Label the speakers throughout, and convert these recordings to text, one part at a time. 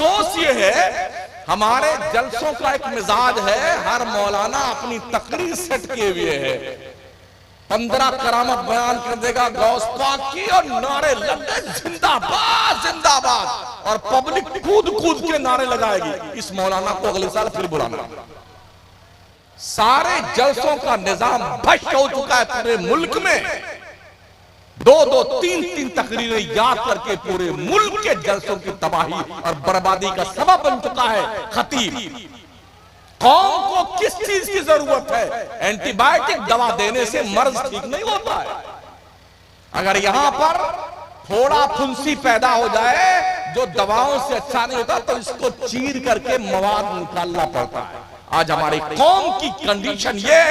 Speaker 1: अफसोस ये है, हमारे जलसों का एक मिजाज है, हर मौलाना अपनी तकरीर सेट किए हुए है, 15 करामत बयान कर देगा गौस पाक की और नारे लगे जिंदाबाद जिंदाबाद, और पब्लिक कूद कूद के नारे लगाएगी। इस मौलाना को अगले साल फिर बुलाना। सारे जलसों का निजाम भ्रष्ट हो चुका है पूरे मुल्क में। 2-2, 3-3 तकरीरें याद करके पूरे मुल्क के जलसों की तबाही और बर्बादी का सबब बन चुका है खतीब। कौम को किस चीज की जरूरत है? एंटीबायोटिक दवा देने से मर्ज ठीक नहीं होता है। अगर यहां पर थोड़ा फुंसी पैदा हो जाए जो दवाओं से अच्छा नहीं होता, तो इसको चीर करके मवाद निकालना पड़ता है। आज हमारी कौम की कंडीशन ये,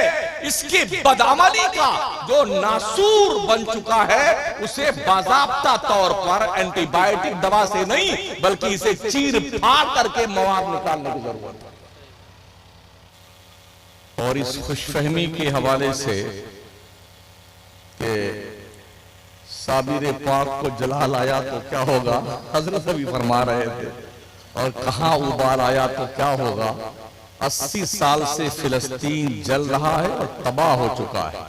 Speaker 1: इसकी बदअमली का जो नासूर बन चुका है, उसे बाज़ाब्ता तौर पर एंटीबायोटिक दवा से नहीं बल्कि इसे चीर फाड़ करके मवाद निकालने की जरूरत है। और इस खुशफहमी के हवाले से कि साबिर पाक को जलाल आया तो क्या होगा, हजरत अभी फरमा रहे थे, और कहां उबाल आया तो क्या होगा। 80 साल से फिलिस्तीन जल रहा है और तबाह हो चुका है।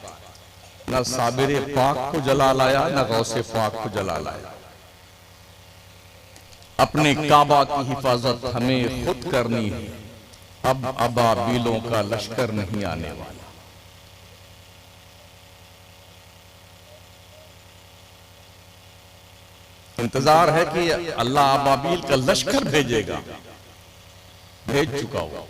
Speaker 1: न साबिर पाक को जलाल आया, न गौसे पाक को जलाल आया। अपने काबा की हिफाजत हमें खुद करनी है, अब अबाबीलों का लश्कर नहीं आने वाला। इंतजार है कि अल्लाह अबाबील का लश्कर भेजेगा, भेज चुका हुआ।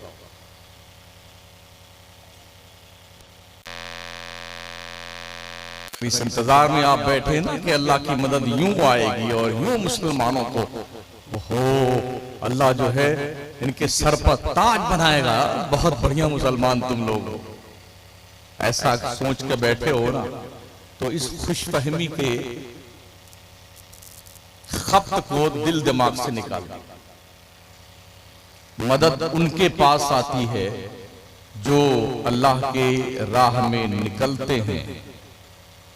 Speaker 1: इस इंतजार में आप बैठे ना कि अल्लाह की मदद यूं आएगी और यूं मुसलमानों को हो अल्लाह जो है इनके सर पर ताज बनाएगा, बहुत बढ़िया मुसलमान तुम लोग हो, ऐसा सोच के बैठे हो ना, तो इस खुशफहमी के खप्त को दिल दिमाग से निकाल दो। मदद उनके पास आती है जो अल्लाह के राह में निकलते हैं,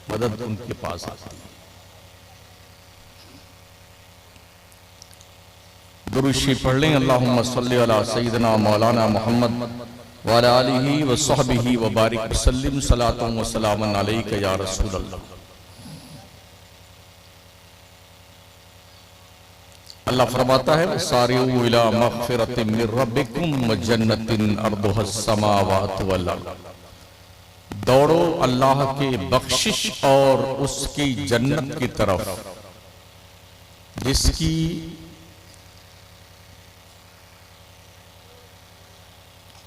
Speaker 1: मदद उनके पास आती है। दुरूशी पढ़ लें, अल्लाहुम्मा सल्ली अला सय्यिदना मौलाना मुहम्मद व अला आलिहि व सहबिहि व बारिक वसल्लिम सलातुन व सलामुन अलैका या रसूल अल्लाह। अल्लाह फरमाता है, सारिउ इला मग़फ़िरतिन मिर रब्बिकुम व जन्नतिन अर्दुहस समावातु वल अर्द। दौड़ो अल्लाह के बख्शिश और उसकी जन्नत की तरफ जिसकी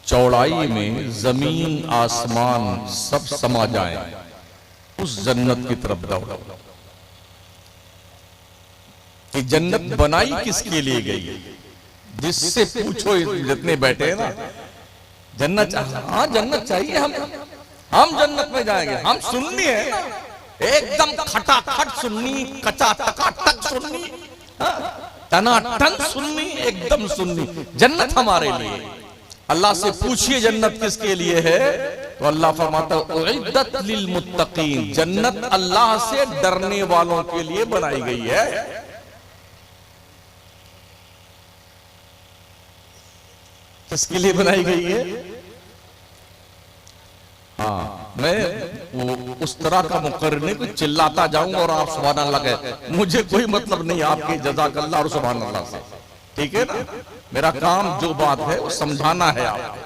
Speaker 1: चौड़ाई में जमीन आसमान सब समा जाएं, उस जन्नत की तरफ दौड़ो। कि जन्नत बनाई किसके लिए गई? जिससे पूछो, जितने बैठे हैं ना, जन्नत हाँ जन्नत चाहिए, हम जन्नत में जाएंगे। हम सुन्नी है ना, एकदम खटाखट सुन्नी, कचा टकाटक सुन्नी, टनाटन सुन्नी, एकदम सुन्नी। जन्नत हमारे लिए। अल्लाह से पूछिए जन्नत किसके लिए है, तो अल्लाह फरमाता उइद्दत लिल मुत्तकीन, जन्नत अल्लाह से डरने वालों के लिए बनाई गई है। किसके लिए बनाई गई है? हाँ, मैं वो उस तरह का मुकर्रर नहीं कुछ चिल्लाता जाऊंगा और आप सुभान अल्लाह कहे, मुझे कोई मतलब नहीं आपके जज़ाकल्लाह और सुभान अल्लाह से, ठीक है ना। मेरा काम जो बात है वो समझाना है आपको।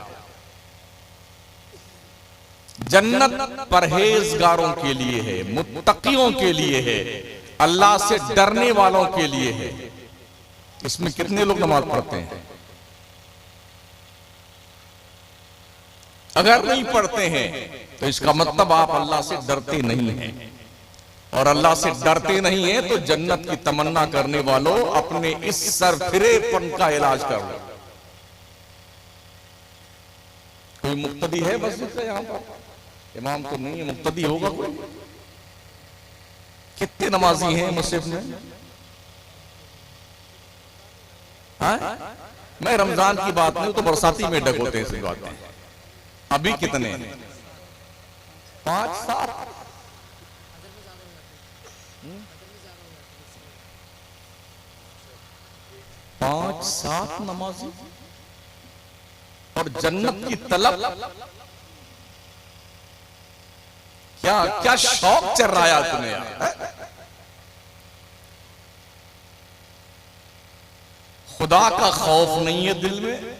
Speaker 1: जन्नत परहेजगारों के लिए है, मुत्तकियों के लिए है, अल्लाह से डरने वालों के लिए है। इसमें कितने लोग नमाज पढ़ते हैं? अगर नहीं पढ़ते हैं तो इसका मतलब आप अल्लाह से डरते नहीं हैं, और अल्लाह से डरते नहीं हैं तो जन्नत की तमन्ना करने वालों अपने इस सरफिरेपन का इलाज कर लो। कोई मुक्तदी है मस्जिद का यहाँ पर? इमाम तो नहीं है, मुक्तदी होगा कोई? कितने नमाजी हैं मस्जिद में? हाँ? मैं रमजान की बात नहीं, तो बरसाती में डक होते हैं इस बात में। अभी कितने? 5-7। 5-7 नमाजी और जन्नत की तलब। क्या क्या शौक चल रहा है तुम्हें यार? खुदा का खौफ नहीं है दिल में,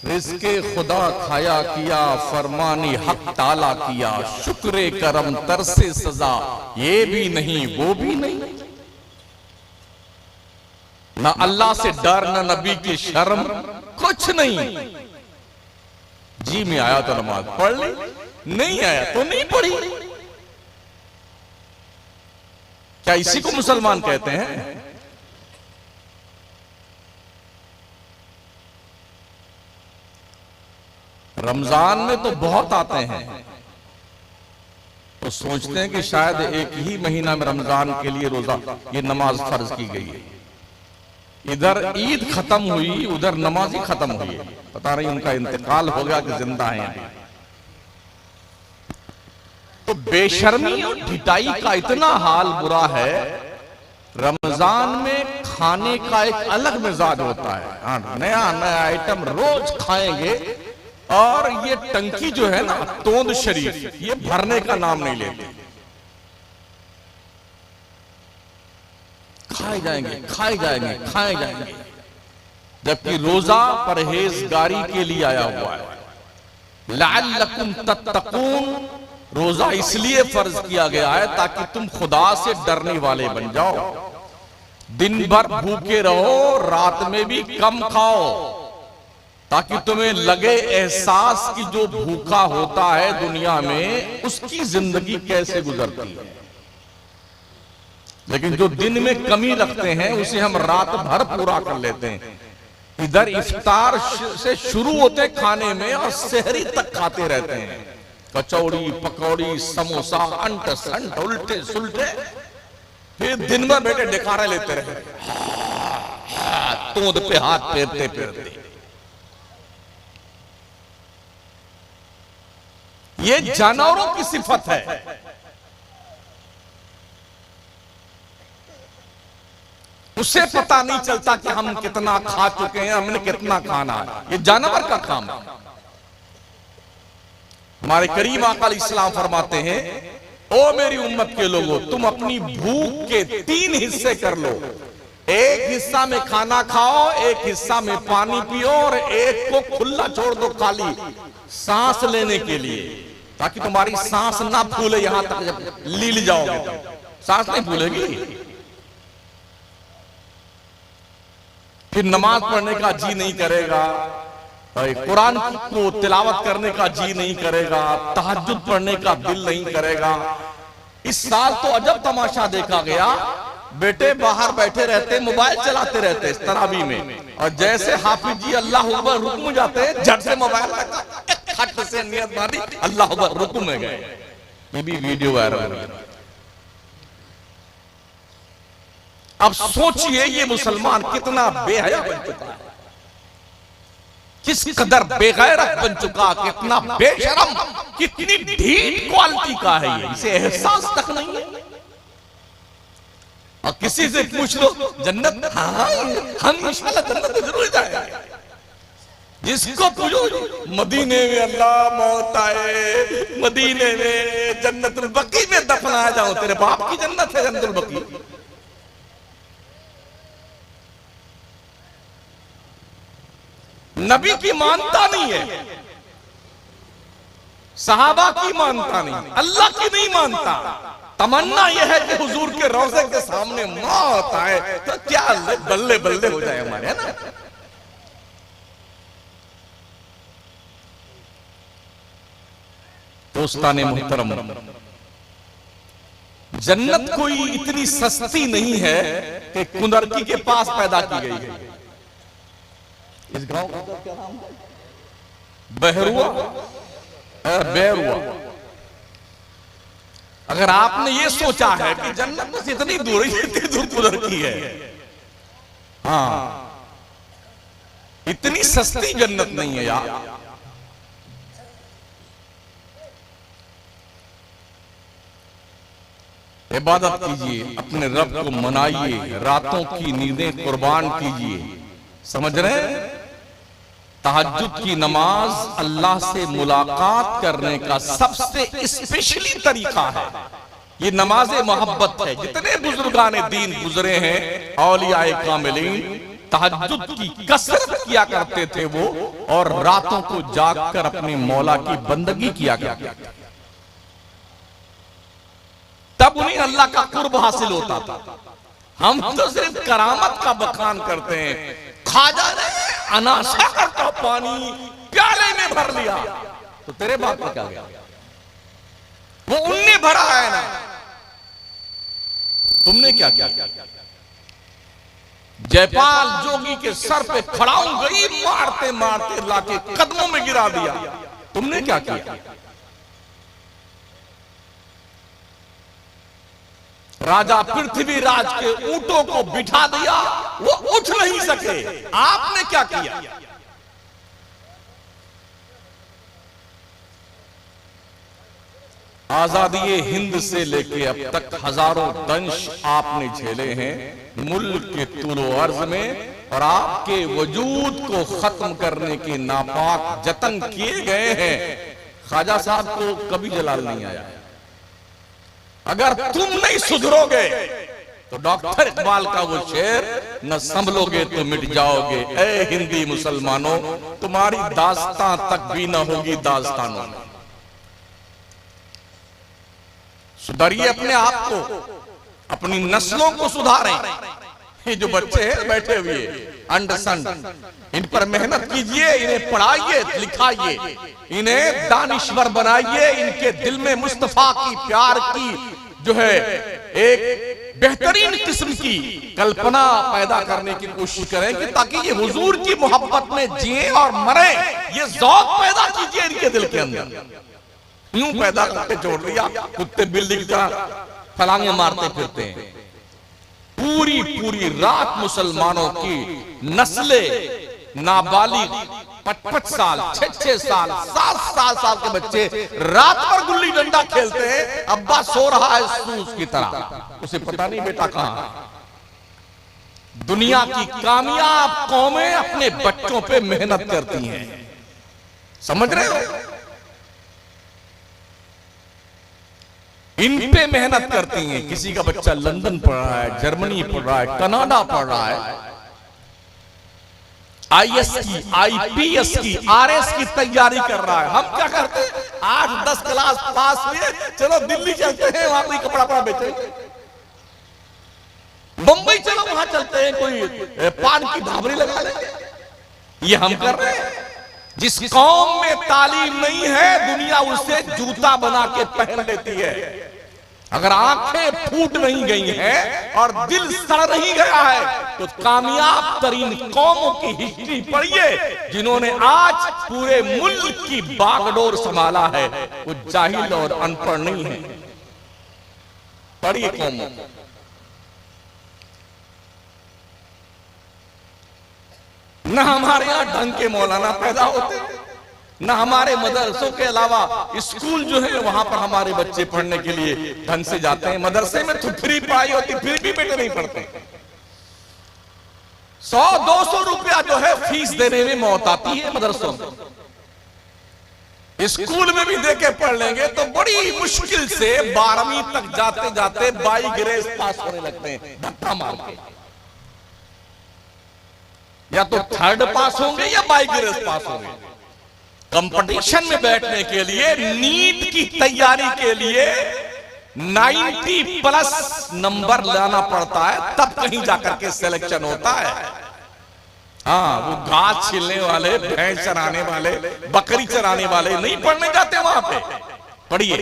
Speaker 1: रिज़्क़े खुदा खाया किया, फरमानी हक ताला किया, शुक्र करम तरसे सजा, ये भी नहीं वो भी नहीं। ना अल्लाह से डर, ना नबी की शर्म, कुछ नहीं। जी में आया तो नमाज पढ़ ली, नहीं आया तो नहीं पढ़ी। क्या इसी को मुसलमान कहते हैं? रमजान में तो बहुत आते हैं, तो सोचते हैं कि शायद एक ही महीना में रमजान के लिए रोजा ये नमाज फर्ज की गई है। इधर ईद खत्म हुई, उधर नमाज ही खत्म हुई है। पता नहीं उनका इंतकाल हो गया कि जिंदा है। तो बेशर्मी और ढिठाई का इतना हाल बुरा है। रमजान में खाने का एक अलग मिजाज होता है, नया नया आइटम रोज खाएंगे, और ये टंकी जो है ना, तोंद शरीफ, ये भरने का नाम नहीं लेते। खाए जाएंगे, खाए जाएंगे, खाए जाएंगे, जबकि रोजा परहेजगारी के लिए आया हुआ है। लअल्लकुम तत्तकून, रोजा इसलिए फर्ज किया गया है ताकि तुम खुदा से डरने वाले बन जाओ। दिन भर भूखे रहो, रात में भी कम खाओ, ताकि तुम्हें लगे एहसास कि जो भूखा होता है दुनिया में उसकी जिंदगी कैसे गुजरती है। लेकिन जो दिन में कमी रखते हैं उसे हम रात भर पूरा कर लेते हैं। इधर इफ्तार से शुरू होते खाने में और सहरी तक खाते रहते हैं, कचौड़ी पकौड़ी समोसा अंट संट उल्टे सुलटे, फिर दिन भर बैठे डिकारे लेते रहे, तोंद पे हाथ फेरते फेरते। ये जानवरों की सिफत है। उसे पता नहीं चलता कि हम कितना खा चुके हैं, हमने कितना खाना है। ये जानवर का काम है। हमारे करीम आका अलैहिस्सलाम फरमाते हैं, ओ मेरी उम्मत के लोगों, तुम अपनी भूख के 3 हिस्से कर लो। एक हिस्सा में खाना खाओ, एक हिस्सा में पानी पियो, और एक को खुला छोड़ दो खाली सांस लेने के लिए, ताकि तुम्हारी सांस ना फूले। यहां तक जब लील जाओगे तो सांस नहीं फूलेगी। फिर नमाज पढ़ने का जी नहीं करेगा, कुरान को तिलावत करने का जी नहीं करेगा, तहज्जुद पढ़ने का दिल नहीं करेगा। इस साल तो अजब तमाशा देखा गया, बेटे बाहर बैठे रहते, मोबाइल चलाते रहते इस तरावी में, और जैसे हाफिज जी अल्लाह अकबर रुकू जाते हैं, झट से मोबाइल खट से नियत मारी, अल्लाह अकबर रुकू में गए। ये भी वीडियो वायरल हो गया। अब सोचिए ये मुसलमान कितना बेहया बन चुका है, किस कदर बेगैरत बन चुका, कितना बेशरम, कितनी ढीठ क्वालिटी का है ये, इसे एहसास तक नहीं है। और किसी से पूछ लो जन्नत, हाँ हम इंशाल्लाह जन्नत जरूर जाएंगे। जिसको पूछो मदीने में अल्लाह मौत आए, मदीने में जन्नतुल बकी में दफनाया जाऊं, तेरे बाप की जन्नत है जन्नतुल बकी। नबी की मानता नहीं है, सहाबा की मानता नहीं, अल्लाह की नहीं मानता। तमन्ना यह है कि हुजूर के रोज़े के सामने मौत आए तो क्या बल्ले बल्ले हो जाए हमारे, है ना। दोस्ताने मुहतरम, जन्नत कोई इतनी सस्ती नहीं है कि कुंदरकी के पास पैदा की गई है। इस गांव का क्या नाम है? बहरुआ, बैरुआ। अगर आपने ये सोचा है कि जन्नत बस इतनी दूर की है, हाँ, इतनी सस्ती जन्नत नहीं है यार। इबादत कीजिए, अपने रब को मनाइए, रातों की नींदें कुर्बान कीजिए। समझ रहे हैं? तहज्जुद की नमाज अल्लाह से मुलाकात करने का सबसे स्पेशली तरीका है। ये नमाज मोहब्बत है। जितने बुजुर्गाने दीन गुजरे हैं, औलियाए कामिलीन, तहज्जुद की कसरत किया करते थे वो, और रातों को जागकर अपने मौला की बंदगी किया करते थे। तब उन्हें अल्लाह का कुर्ब हासिल होता था। हम तो सिर्फ करामत का बखान करते हैं। ख्वाजा ने अनासागर का पानी प्याले में भर लिया, तो तेरे बाप का क्या गया? वो उनने भरा है ना, तुमने क्या किया? जयपाल जोगी के सर पे खड़ाऊ गई, मारते मारते लाके कदमों में गिरा दिया, तुमने क्या किया? राजा पृथ्वीराज के ऊंटों को बिठा दिया, वो उठ नहीं सके, आपने क्या किया? आजादी हिंद से लेके अब तक हजारों दंश आपने झेले हैं मुल्क के तूलो अर्ज में, और आपके वजूद को खत्म करने के नापाक जतन किए गए हैं। ख्वाजा साहब को कभी जलाल नहीं आया। अगर तुम नहीं सुधरोगे तो डॉक्टर इकबाल का वो शेर, न संभलोगे तो मिट जाओगे, ए हिंदी मुसलमानों, तुम्हारी दास्तां तक भी न होगी दास्तानों में। सुधारिए अपने आप को, अपनी नस्लों को सुधारें। ये जो बच्चे हैं बैठे हुए अंडसंड, इन पर मेहनत कीजिए, इन्हें पढ़ाइए लिखाइए, इन्हें दानिश्वर बनाइए, इनके दिल में मुस्तफा की प्यार की जो है एक बेहतरीन किस्म की कल्पना पैदा करने की कोशिश करें, कि ताकि ये हुजूर की मोहब्बत में जिए और मरे। ये ज़ौक़ पैदा कीजिए इनके दिल के अंदर। यूं पैदा करके छोड़ दिया, कुत्ते बिल्ली की तरह फलांगे मारते फिरते हैं। पूरी पूरी रात मुसलमानों की नस्लें नाबालिग 5-5 साल, 6-6 साल, 7-7 साल के बच्चे रात भर गुल्ली डंडा खेलते हैं। अब्बा सो रहा है सूस की तरह, उसे पता नहीं बेटा कहां है। दुनिया की कामयाब कौमें अपने बच्चों पे मेहनत करती हैं, समझ रहे हो? इन पे मेहनत करती हैं। किसी का बच्चा लंदन पढ़ रहा है, जर्मनी पढ़ रहा है, कनाडा पढ़ रहा है, IS की, IPS की, RS की तैयारी कर रहा है। हम क्या करते हैं? 8-10 क्लास पास हुए, चलो दिल्ली चलते हैं, वहां कोई कपड़ा पड़ा बेचेंगे। मुंबई चलो, वहां चलते हैं, कोई पान की ढाबरी लगा लेंगे। ये हम कर रहे हैं। जिस कौम में तालीम नहीं है, दुनिया उसे जूता बना के पहन लेती है। अगर आंखें फूट नहीं गई हैं और दिल सड़ नहीं गया है, तो कामयाब तरीन कौमों की हिस्ट्री पढ़िए, जिन्होंने आज पूरे मुल्क की बागडोर संभाला है, वो जाहिल और अनपढ़ नहीं है। पढ़िए कौमों। न हमारे यहां ढंग के मौलाना पैदा होते, न हमारे मदरसों के अलावा स्कूल जो है वहां पर हमारे बच्चे पढ़ने के लिए ढंग से जाते हैं। मदरसे में तो फ्री पढ़ाई होती, फिर भी बेटे नहीं पढ़ते। 100-200 रुपया जो है फीस देने में मौत आती है मदरसों में। स्कूल में भी देके पढ़ लेंगे तो बड़ी मुश्किल से 12वीं तक जाते जाते 22 ग्रेस पास होने लगते हैं, धक्का मार के। या तो 3rd पास होंगे या 22 ग्रेस पास होंगे। कंपटीशन में बैठने के लिए, नीट की तैयारी के लिए 90+ नंबर लाना पड़ता है, तब कहीं जाकर के सिलेक्शन होता है। हाँ, वो घास छीलने वाले, भैंस चराने वाले, बकरी चराने वाले नहीं पढ़ने जाते वहां पे। पढ़िए।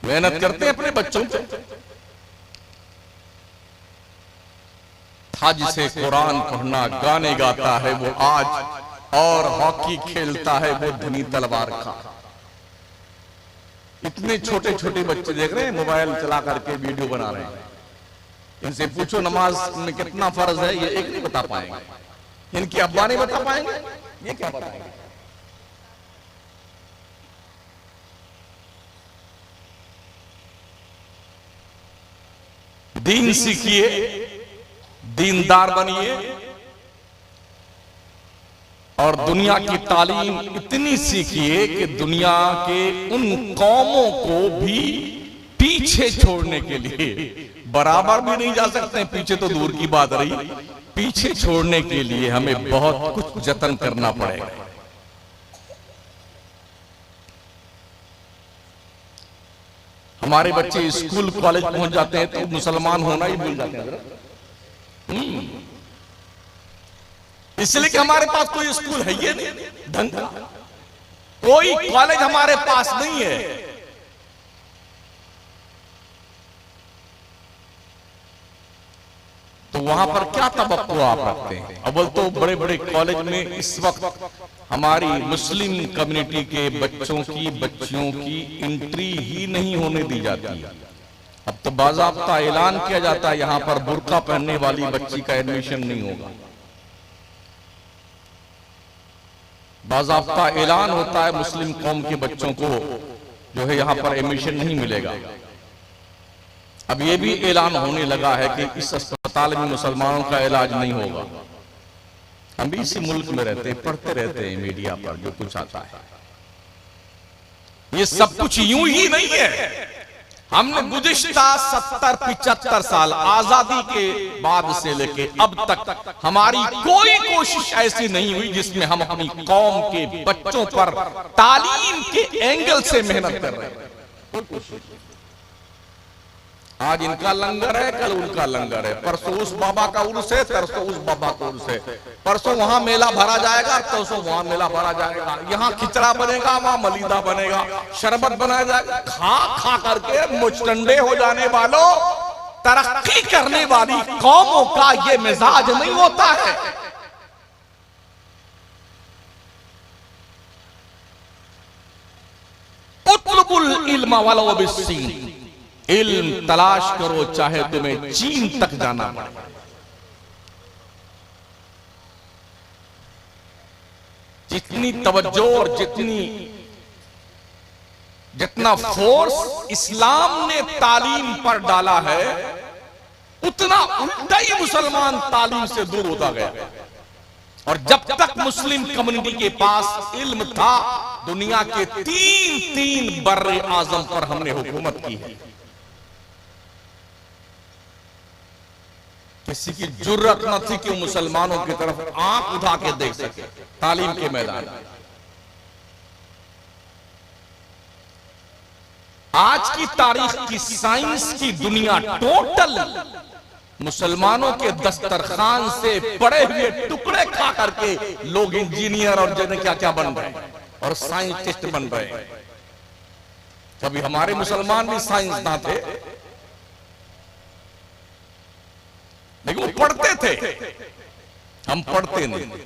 Speaker 1: मेहनत करते हैं अपने बच्चों पे। हज से कुरान पढ़ना, गाने गाता है वो आज, और हॉकी खेलता है वो धनी तलवार का। इतने छोटे छोटे बच्चे देख रहे हैं, मोबाइल चला करके वीडियो बना रहे हैं। इनसे पूछो नमाज में कितना फर्ज है, ये एक नहीं बता पाएंगे। इनके अब्बा नहीं बता पाएंगे, ये क्या बताएंगे? दीन सीखिए, दीनदार बनिए और दुनिया की तालीम इतनी सीखिए कि दुनिया के उन कौमों को भी पीछे छोड़ने के लिए, बराबर भी नहीं जा सकते, पीछे तो दूर की बात रही, पीछे छोड़ने के लिए हमें बहुत कुछ जतन करना पड़ेगा। हमारे बच्चे स्कूल कॉलेज पहुंच जाते हैं तो मुसलमान होना ही भूल जाते हैं, इसलिए कि हमारे पास कोई स्कूल है ही नहीं ढंग का, कोई कॉलेज हमारे पास नहीं है। तो वहां पर क्या तवक्को आप रखते हैं? अव्वल तो बड़े बड़े कॉलेज में इस वक्त हमारी मुस्लिम कम्युनिटी के बच्चों की, बच्चियों की एंट्री ही नहीं होने दी जाती है। अब तो बाज़ाब्ता ऐलान किया जाता है यहां पर बुर्का पहनने वाली बच्ची का एडमिशन नहीं होगा। बाज़ाब्ता ऐलान होता है मुस्लिम कौम के बच्चों को जो है यहां पर एडमिशन नहीं मिलेगा। अब यह भी ऐलान होने लगा है कि इस अस्पताल में मुसलमानों का इलाज नहीं होगा। हम भी इसी मुल्क में रहते हैं, पढ़ते रहते हैं मीडिया पर जो कुछ आता है। ये सब कुछ यूं ही नहीं है। हमने गुज़िश्ता 70-75 साल आजादी के बाद से लेके अब तक हमारी कोई कोशिश ऐसी नहीं हुई जिसमें हम अपनी कौम के बच्चों पर तालीम के एंगल से मेहनत कर रहे हैं। आज इनका लंगर है, कल उनका लंगर है, परसों उस बाबा का उर्स है, तरसों उस बाबा का उर्स है, परसों वहां मेला भरा जाएगा, तरसों वहां मेला भरा जाएगा, यहाँ खिचड़ा बनेगा, वहां मलीदा बनेगा, शरबत बनाया जाएगा। खा खा करके मुचटंडे हो जाने वालों, तरक्की करने वाली कौमों का ये मिजाज नहीं होता है। उतलुबुल इल्म वलो बिस्सीन, इल्म तलाश करो चाहे तुम्हें चीन तक जाना पड़े। जितनी तवज्जो और जितना फोर्स इस्लाम ने तालीम पर डाला है, उतना उल्टा ही मुसलमान तालीम से दूर होता गया। और जब तक मुस्लिम कम्युनिटी के पास इल्म था, दुनिया के तीन बर्रे आजम पर हमने हुकूमत की है। किसी की जुर्रत न थी कि मुसलमानों की तरफ आंख उठा के देख सके तालीम के मैदान में। आज की तारीख की साइंस की दुनिया टोटल मुसलमानों के दस्तरखान से पड़े हुए टुकड़े खा करके लोग इंजीनियर और जने क्या क्या बन रहे और साइंटिस्ट बन रहे। कभी हमारे मुसलमान भी साइंसदान थे, लेकिन वो पढ़ते थे, हम पढ़ते नहीं।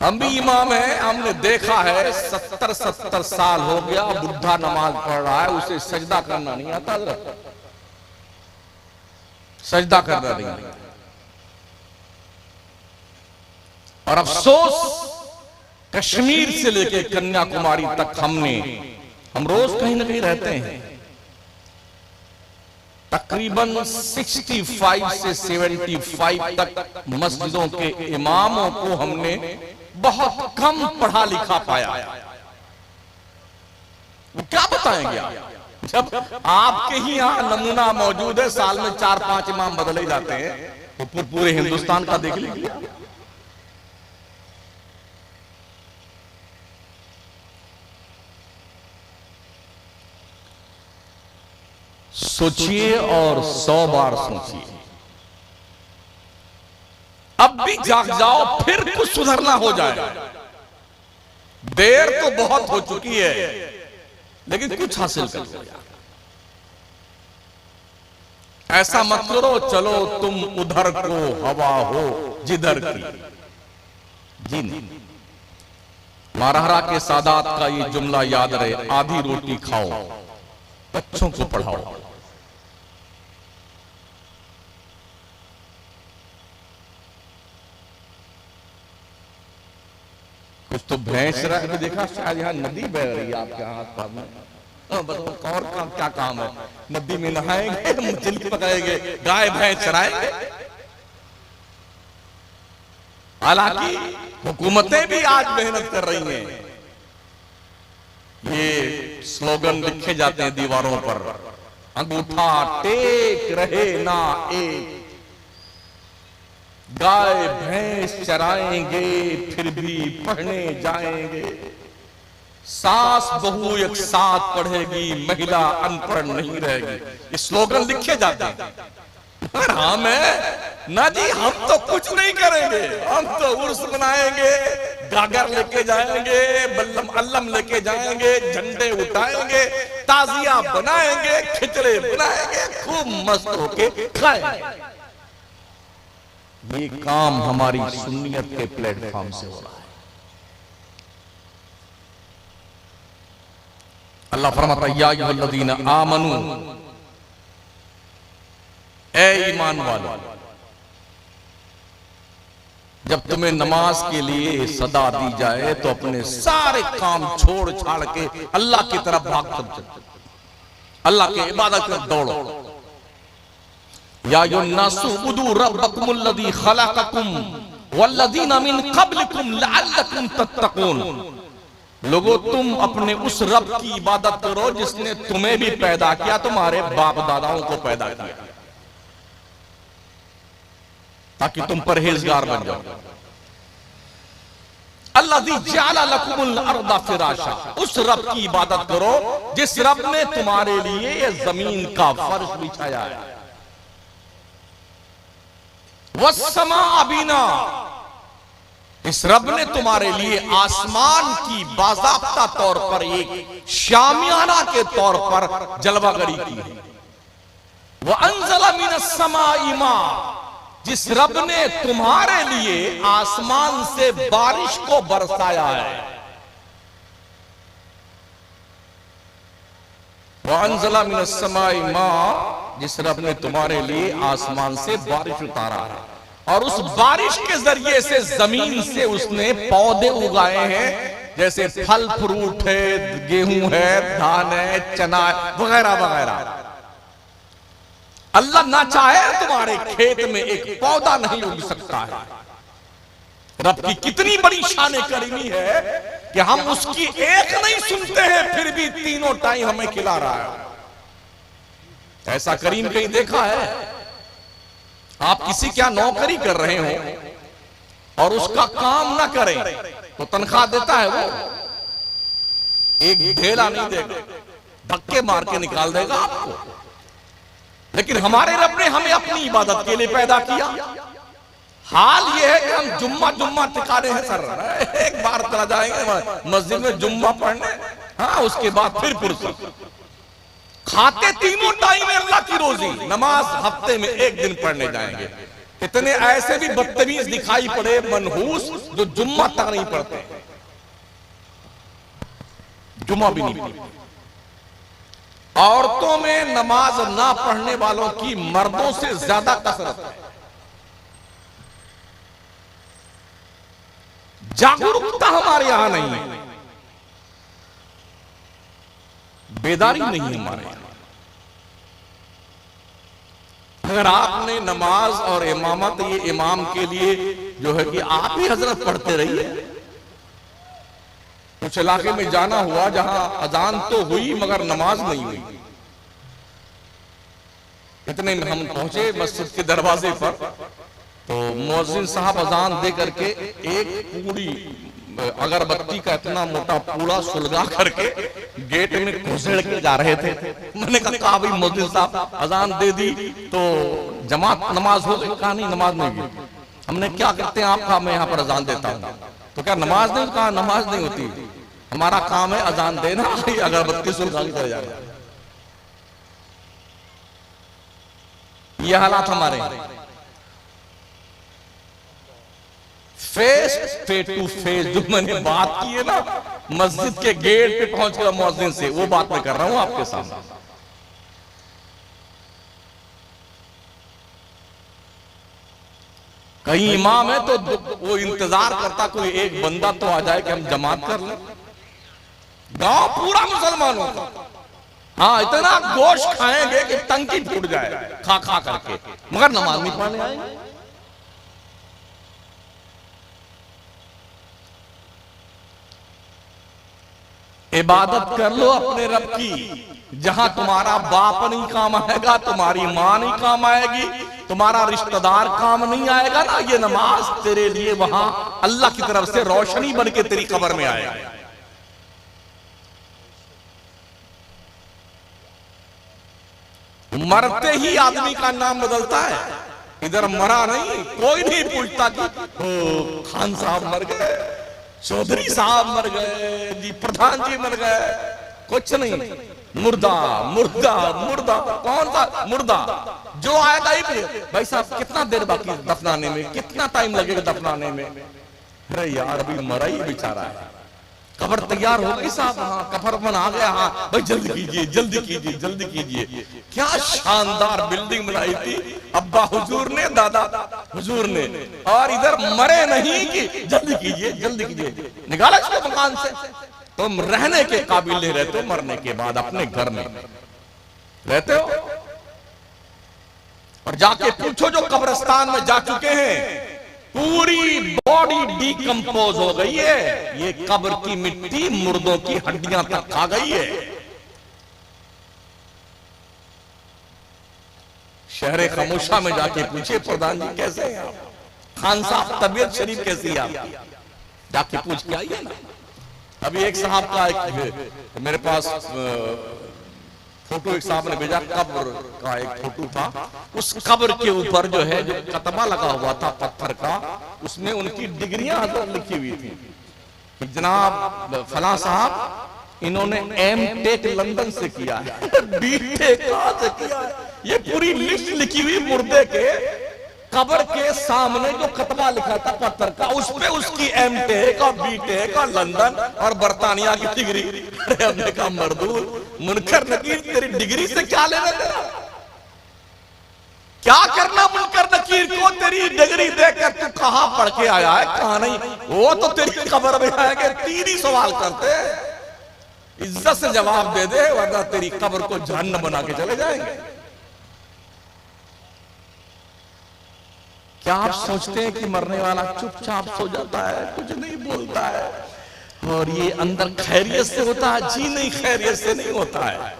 Speaker 1: हम भी इमाम हैं, हमने देखा है 70-70 साल हो गया बुढ़ा नमाज पढ़ रहा है, उसे सजदा करना नहीं आता, सजदा करना नहीं। और अफसोस कश्मीर से लेके कन्याकुमारी तक हम रोज कहीं ना कहीं रहते हैं, तकरीबन 65 से 75 तक मस्जिदों के इमामों को हमने बहुत कम पढ़ा लिखा पाया। वो क्या बताएंगे आप? जब आपके ही यहां नमूना मौजूद है, साल में 4-5 इमाम बदले जाते हैं, तो पूरे हिंदुस्तान का देख लीजिए। सोचिए और 100 बार सोचिए, अब भी जाग जाओ, फिर कुछ सुधरना हो जाए। देर तो बहुत हो चुकी है, लेकिन कुछ हासिल कर लो। ऐसा मत करो चलो तुम उधर को हवा हो जिधर की। जी नहीं, महाराणा के सादात का ये जुमला याद रहे, आधी रोटी खाओ, बच्चों को पढ़ाओ। कुछ तो भैंस रहा है, देखा शायद यहां नदी बह रही है आपके हाथ पास में, बस और काम क्या काम है, नदी में नहाएंगे, मछली पकड़ेंगे, गाय भैंस चराएंगे। हालांकि हुकूमतें भी आज मेहनत कर रही हैं। ये स्लोगन लिखे जाते हैं दीवारों पर, अंगूठा टेक रहे ना एक, गाय भैंस चराएंगे फिर भी पढ़ने जाएंगे, सास बहू एक साथ पढ़ेगी महिला अनपढ़ नहीं रहेगी। ये स्लोगन लिखे जाते हैं। पर हम ना जी, हम तो कुछ नहीं करेंगे, हम तो उर्स बनाएंगे, गागर लेके जाएंगे, बल्लम अल्लम लेके जाएंगे, झंडे उठाएंगे, ताजिया बनाएंगे, खिचड़े बनाएंगे, खूब मस्त होके खाएंगे। ये काम हमारी सुन्नियत के प्लेटफॉर्म से हो रहा है। अल्लाह फरमाता है, या अय्युहल्लज़ीना आमनू, ए ईमान वालों, जब तुम्हें नमाज के लिए सदा दी जाए तो अपने सारे काम छोड़ छाड़ के अल्लाह की तरफ भाग चलो, अल्लाह की इबादत में दौड़ो। या अय्युहन्नासु उबुदू रब्बकुमुल्लज़ी खलक़कुम वल्लज़ीना मिन क़ब्लिकुम लअल्लकुम तत्तक़ून। लोगों, तुम अपने उस रब की इबादत करो जिसने तुम्हें भी पैदा किया, तुम्हारे बाप दादाओं को पैदा किया, ताकि तुम परहेजगार बन जाओ। अल्लाज़ी जअला लकुमुल अर्दा फिराशा, उस रब की इबादत करो जिस रब ने तुम्हारे लिए ये जमीन का फर्श बिछाया है। वस्समा बिना, इस रब ने तुम्हारे लिए आसमान की बाज़ाब्ता तौर पर एक शामियाना के तौर पर जलवागरी की है। वह अंज़ला मिनस समाई मा, जिस रब ने तुम्हारे लिए आसमान से बारिश को बरसाया है। वह अंज़ला मिनस समाई मा, जिस रब ने तुम्हारे लिए आसमान से बारिश उतारा है, और उस बारिश के जरिए से जमीन से उसने पौधे उगाए हैं, जैसे फल फ्रूट है, गेहूं है, धान है, चना है, वगैरह वगैरह। अल्लाह ना चाहे तुम्हारे खेत में एक पौधा नहीं उग सकता है। रब की कितनी बड़ी शान करीमी है कि हम उसकी एक नहीं सुनते हैं, फिर भी तीनों टाइम हमें खिला रहा है। ऐसा करीम कहीं देखा है? आप किसी क्या नौकरी कर रहे हो और उसका काम ना करें तो तनख्वाह देता है वो? एक ढेला नहीं देगा, धक्के मार के निकाल देगा आपको। लेकिन हमारे रब ने हमें अपनी इबादत के लिए पैदा किया। हाल यह है कि हम जुम्मा जुम्मा टिकाने हैं सर, एक बार चला जाएंगे मस्जिद में जुम्मा पढ़ने, हाँ उसके बाद फिर फुर्सत। खाते तीनों टाइम में अल्लाह की रोजी, नमाज हफ्ते में एक दिन पढ़ने जाएंगे। इतने ऐसे भी बदतमीज दिखाई पड़े मनहूस जो जुम्मा तक नहीं पढ़ते, जुम्मा भी नहीं पढ़ते। औरतों में नमाज ना पढ़ने वालों की मर्दों से ज्यादा कसरत है। जागरूकता हमारे यहां नहीं है, बेदारी नहीं है हमारे यहां। अगर आपने नमाज और इमामत, ये इमाम के लिए जो है कि आप ही हजरत पढ़ते रहिए। कुछ इलाके में जाना हुआ जहां अजान तो हुई मगर नमाज नहीं हुई। इतने में हम पहुंचे मस्जिद के दरवाजे पर, तो मुअज्जिन साहब अजान दे करके एक पूरी अगरबत्ती का इतना मोटा पूरा सुलगा करके गेट में घुसेड़ के जा रहे थे। मैंने कहा भाई मुअज्जिन साहब अजान दे दी तो जमात नमाज हो गई? कहा नहीं, नमाज नहीं हुई। हमने क्या करते हैं, आप कहा मैं यहाँ पर अजान देता हूँ। तो क्या नमाज नहीं? कहा नमाज नहीं होती, हमारा काम है अजान देना, अगरबत्ती सुलगा के चले जाना। ये हालात हमारे फेस टू फेस जो मैंने बात की है ना, मस्जिद के गेट पे पहुंच कर मुअज्जिन से, वो बात मैं कर रहा हूं आपके सामने। कहीं इमाम है तो वो इंतजार करता कोई एक बंदा तो आ जाए कि हम जमात कर लें। गांव पूरा मुसलमानों का, हाँ, इतना गोश्त खाएंगे कि टंकी फूट जाए खा खा करके, मगर नमाज नहीं पढ़ने आएंगे। इबादत कर लो अपने रब की, जहां तुम्हारा बाप नहीं काम आएगा, तुम्हारी मां नहीं काम आएगी, तुम्हारा रिश्तेदार काम नहीं आएगा ना, ये नमाज तेरे लिए वहां अल्लाह की तरफ से रोशनी बन के तेरी कब्र में आएगा। मरते ही आदमी का नाम बदलता है, इधर मरा नहीं, कोई नहीं पूछता कि ओ खान साहब मर गए, चौधरी साहब मर गए, जी प्रधान जी मर गए, कुछ नहीं। मुर्दा मुर्दा मुर्दा, कौन सा मुर्दा? जो आएगा ही भाई साहब कितना देर बाकी दफनाने में, कितना टाइम लगेगा दफनाने में? अरे यार अभी मरा ही बेचारा है, कब्र तैयार हो गई साहब, हाँ कब्र बना गया, हाँ भाई जल्दी कीजिए जल्दी कीजिए जल्दी कीजिए। क्या शानदार बिल्डिंग बनाई थी अब्बा हुजूर ने, दादा हुजूर ने, और इधर मरे नहीं कि जल्दी कीजिए जल्दी कीजिए, निकाला इसको मकान से। तुम रहने के काबिल नहीं रहते हो, मरने के बाद अपने घर में रहते हो। और जाके पूछो जो कब्रिस्तान में जा चुके हैं, पूरी बॉडी डिकम्पोज हो गई है, ये कब्र की मिट्टी मुर्दों की हड्डियां तक खा गई है। शहर खामोशा में जाके पूछे प्रधान जी कैसे हैं आप, खान साहब तबीयत शरीफ कैसी है आपकी, जाके पूछ के आइए ना। अभी एक साहब का एक मेरे पास फोटो एक साहब ने भेजा, कब्र का एक फोटो था, उस कब्र के ऊपर जो है जो कतबा लगा हुआ था पत्थर का, उसमें उनकी डिग्रियां लिखी हुई थी। जनाब फला साहब इन्होंने एम.टेक लंदन से किया है, बी.टेक कहां से किया है, ये पूरी लिस्ट लिखी हुई मुर्दे के कब्र के सामने जो कतबा लिखा था पत्थर का, उसमें उसकी एम.टेक और बी.टेक और लंदन और बर्तानिया की डिग्री। अरे हमने कहा मर्दूर मुनकर नकीर तेरी डिग्री से क्या लेना तेरा, क्या करना मुनकर नकीर को तेरी डिग्री देकर, तू कहां पढ़ के आया है कहां नहीं, वो तो तेरी कब्र में आएंगे, तीन ही सवाल करते हैं, इज्जत से जवाब दे दे वरना तेरी कब्र को जहन्नम बना के चले जाएंगे। क्या आप सोचते हैं कि मरने वाला चुपचाप सो जाता है, कुछ नहीं बोलता है और ये अंदर खैरियत से होता है? जी नहीं, खैरियत से नहीं होता है।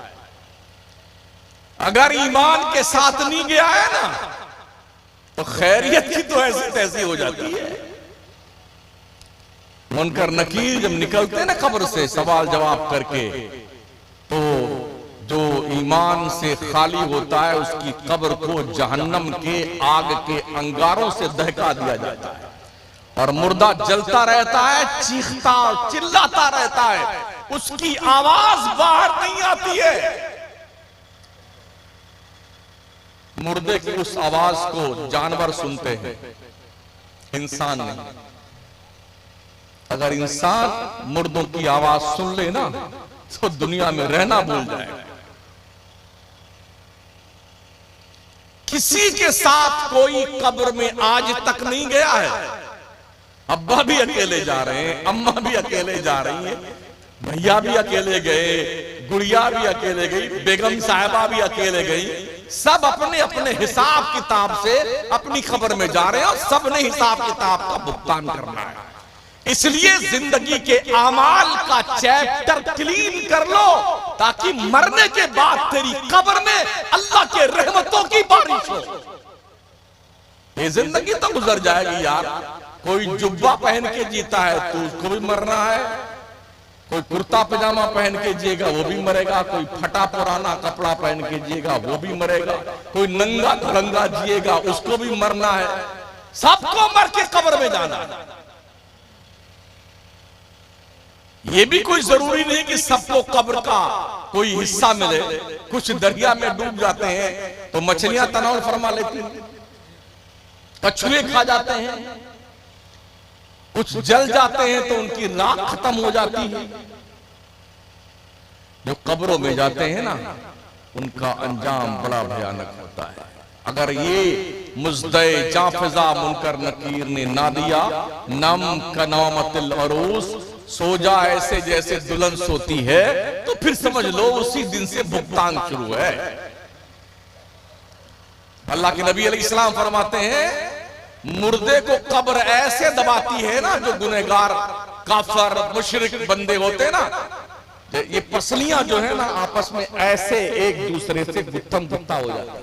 Speaker 1: अगर ईमान के साथ नहीं गया है ना तो खैरियत की तो ऐसी तैसी हो जाती है। मुनकर नकीर जब निकलते हैं ना कब्र से सवाल जवाब करके, तो जो ईमान से खाली होता है उसकी कब्र को जहन्नम के आग के अंगारों से दहका दिया जाता है और मुर्दा जलता रहता है, चीखता चिल्लाता रहता है, उसकी आवाज बाहर नहीं आती है। मुर्दे की उस आवाज को जानवर सुनते हैं, इंसान नहीं। अगर इंसान मुर्दों की आवाज सुन ले ना तो दुनिया में रहना भूल जाएगा। किसी के साथ कोई कब्र में आज तक नहीं गया है। अब्बा भी अकेले जा रहे हैं, अम्मा भी अकेले जा रही हैं, भैया भी अकेले गए, गुड़िया भी अकेले गई, बेगम साहिबा भी अकेले गई। सब अपने अपने हिसाब किताब से अपनी कब्र में जा रहे हैं और सबने हिसाब किताब का भुगतान करना है। इसलिए जिंदगी के आमाल का चैप्टर क्लीन कर लो ताकि मरने के बाद तेरी कब्र में अल्लाह के रहमतों की बारिश हो। ये जिंदगी तो गुजर जाएगी यार। कोई जुब्बा पहन के जीता है तो उसको भी मरना है, कोई कुर्ता पजामा पहन के जिएगा वो भी मरेगा, कोई फटा पुराना कपड़ा पहन के जिएगा वो भी मरेगा, कोई नंगा धड़ंगा जिएगा उसको भी मरना है। सबको मर के कब्र में जाना है। ये भी कोई जरूरी नहीं कि सबको कब्र का कोई हिस्सा मिले। कुछ दरिया में डूब जाते हैं तो मछलियां तनाव फरमा लेती हैं, कछुए खा जाते हैं, कुछ जल जाते हैं तो उनकी राख खत्म हो जाती है। जो कब्रों में जाते हैं ना उनका अंजाम बड़ा भयानक होता है। अगर ये मुज़्दे जाफिज़ा मुनकर नकीर ने ना दिया, नम कनामतिल अरूस सो जा ऐसे जैसे दुल्हन सोती है, तो फिर समझ लो उसी दिन से भुगतान शुरू है। अल्लाह के नबी अलैहिस्सलाम फरमाते हैं मुर्दे को कब्र ऐसे दबाती है ना, जो गुनहगार काफिर मुशरिक बंदे होते हैं ना, ये पसलियां जो है ना आपस में ऐसे एक दूसरे से गुत्थम गुत्था हो जाता है।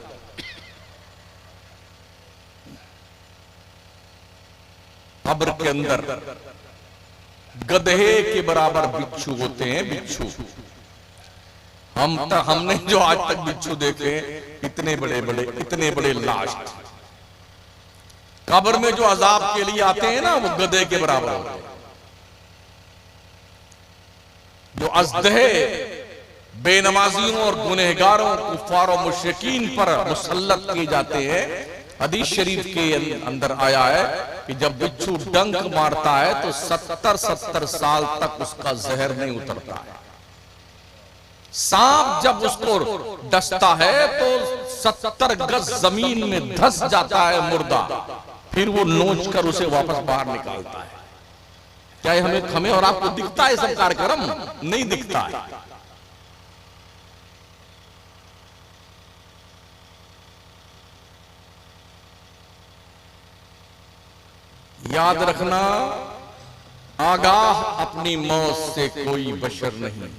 Speaker 1: कब्र के अंदर गधे के बराबर बिच्छू होते हैं, बिच्छू। हमने जो आज तक बिच्छू देखे इतने बड़े बड़े लाश। कब्र में जो अजाब के लिए आते हैं ना, वो गधे के बराबर होते हैं। जो अज़दहे बेनमाजियों और गुनहगारों कुफ्फार और मुशरिकीन पर मुसल्लत किए जाते हैं, हदीस शरीफ के अंदर आया है कि जब बिच्छू डंक मारता है तो 70 साल तक उसका जहर नहीं उतरता है। सांप जब उसको डसता है तो 70 गज जमीन में धंस जाता है मुर्दा, फिर वो नोच कर उसे वापस बाहर निकालता है। क्या हमें और आपको दिखता है सब कार्यक्रम? नहीं दिखता है। याद रखना, आगाह अपनी मौत से कोई बशर नहीं।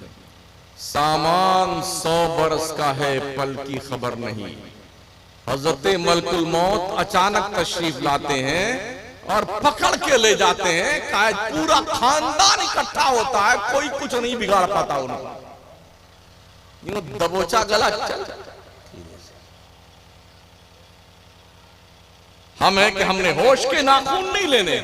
Speaker 1: सामान 100 बरस का है, पल की खबर नहीं। हजरत मलकुल मौत अचानक तशरीफ लाते हैं और पकड़ के ले जाते हैं। शायद पूरा खानदान इकट्ठा होता है, कोई कुछ नहीं बिगाड़ पाता उनको। दबोचा गला चल। हम है कि हमने होश के नाखून नहीं लेने।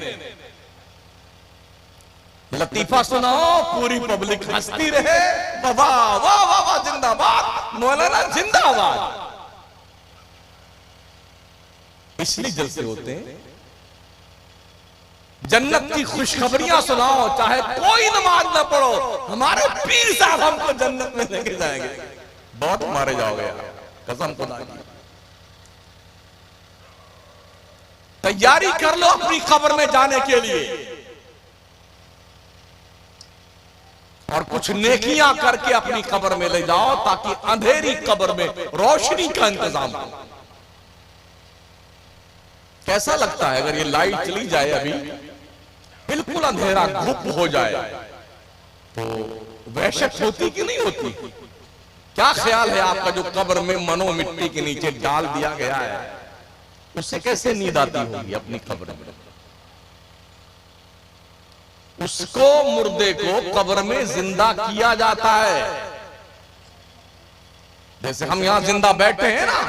Speaker 1: लतीफा सुनाओ, पूरी पब्लिक हंसती रहे, वाह वाह वाह वाह जिंदाबाद, मौलाना जिंदाबाद। इसलिए जलसे होते हैं। जन्नत की खुशखबरियां सुनाओ, चाहे कोई नमाज ना पढ़ो, हमारे पीर साहब हमको जन्नत में लेके जाएंगे। बहुत मारे जाओगे कसम खुदा की। तैयारी कर लो अपनी खबर में जाने के लिए, और कुछ नेकियां करके अपनी कब्र में ले जाओ, ताकि अंधेरी कब्र में रोशनी का इंतजाम हो। कैसा लगता है अगर ये लाइट चली जाए, अभी बिल्कुल अंधेरा गुप हो जाए, तो वहशत होती कि नहीं होती? क्या ख्याल है आपका जो कब्र में मनो मिट्टी के नीचे डाल दिया गया है, उससे कैसे नींद आती होगी अपनी कब्र में? उसको, मुर्दे को कब्र में जिंदा किया जाता है। जैसे हम यहां जिंदा बैठे हैं ना,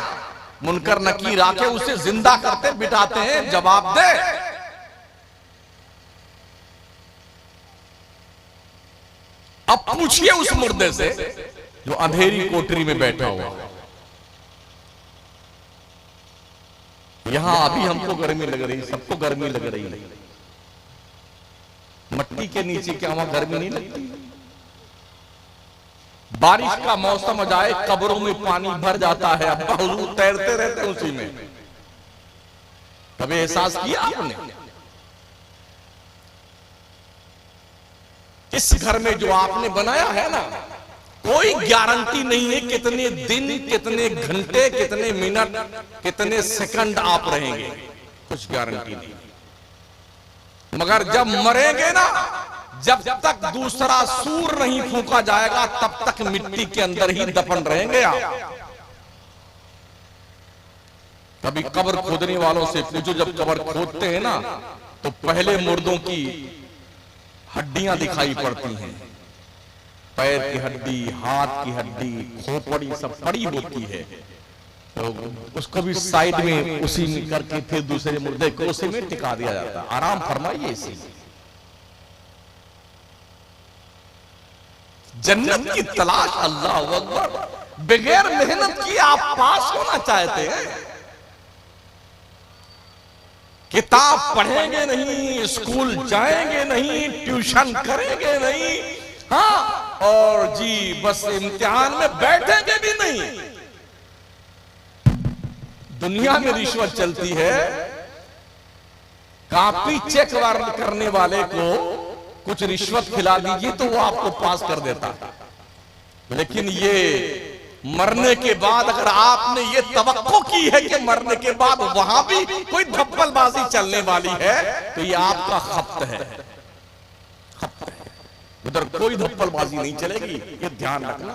Speaker 1: मुनकर नकीर आके उसे जिंदा करते बिठाते हैं, जवाब दे। अब पूछिए उस मुर्दे से जो अंधेरी कोठरी में बैठा हुआ। यहां अभी हमको गर्मी लग रही, सबको गर्मी लग रही है। मट्टी के नीचे क्या वहां गर्मी नहीं लगती? बारिश का मौसम आ जाए, कब्रों में पानी भर जाता है, अब्बा हुजूर तैरते रहते हैं उसी में। कभी एहसास किया आपने? इस घर में जो आपने बनाया है ना, कोई गारंटी नहीं है कितने दिन, कितने घंटे, कितने मिनट, कितने सेकंड आप रहेंगे, कुछ गारंटी नहीं। मगर जब मरेंगे ना, जब तक दूसरा सूर नहीं फूंका जाएगा, तब तक मिट्टी के अंदर ही दफन रहेंगे आप। कभी कब्र खोदने वालों से पूछो, जब कब्र खोदते हैं ना, तो पहले मुर्दों की हड्डियां दिखाई पड़ती हैं। पैर की हड्डी, हाथ की हड्डी, खोपड़ी सब पड़ी होती है। तो उसको भी साइड में उसी में करके फिर दूसरे मुर्दे को उसी में टिका दिया जाता है। आराम फरमाइए। इसी जन्नत की तलाश, अल्लाह अकबर, बगैर मेहनत किए आप पास होना चाहते हैं। किताब पढ़ेंगे नहीं, स्कूल जाएंगे नहीं, ट्यूशन करेंगे नहीं, हाँ, और जी बस इम्तिहान में बैठेंगे भी नहीं। दुनिया में रिश्वत चलती है। कॉपी चेक करने वाले को कुछ रिश्वत खिला दीजिए तो वो आपको पास कर देता। लेकिन ये मरने के बाद अगर आपने ये तवक्को की है कि मरने के बाद वहां भी कोई धप्पलबाजी चलने वाली है, तो ये आपका खप्त है, खप्त है। उधर कोई धप्पलबाजी नहीं चलेगी, ये ध्यान रखना।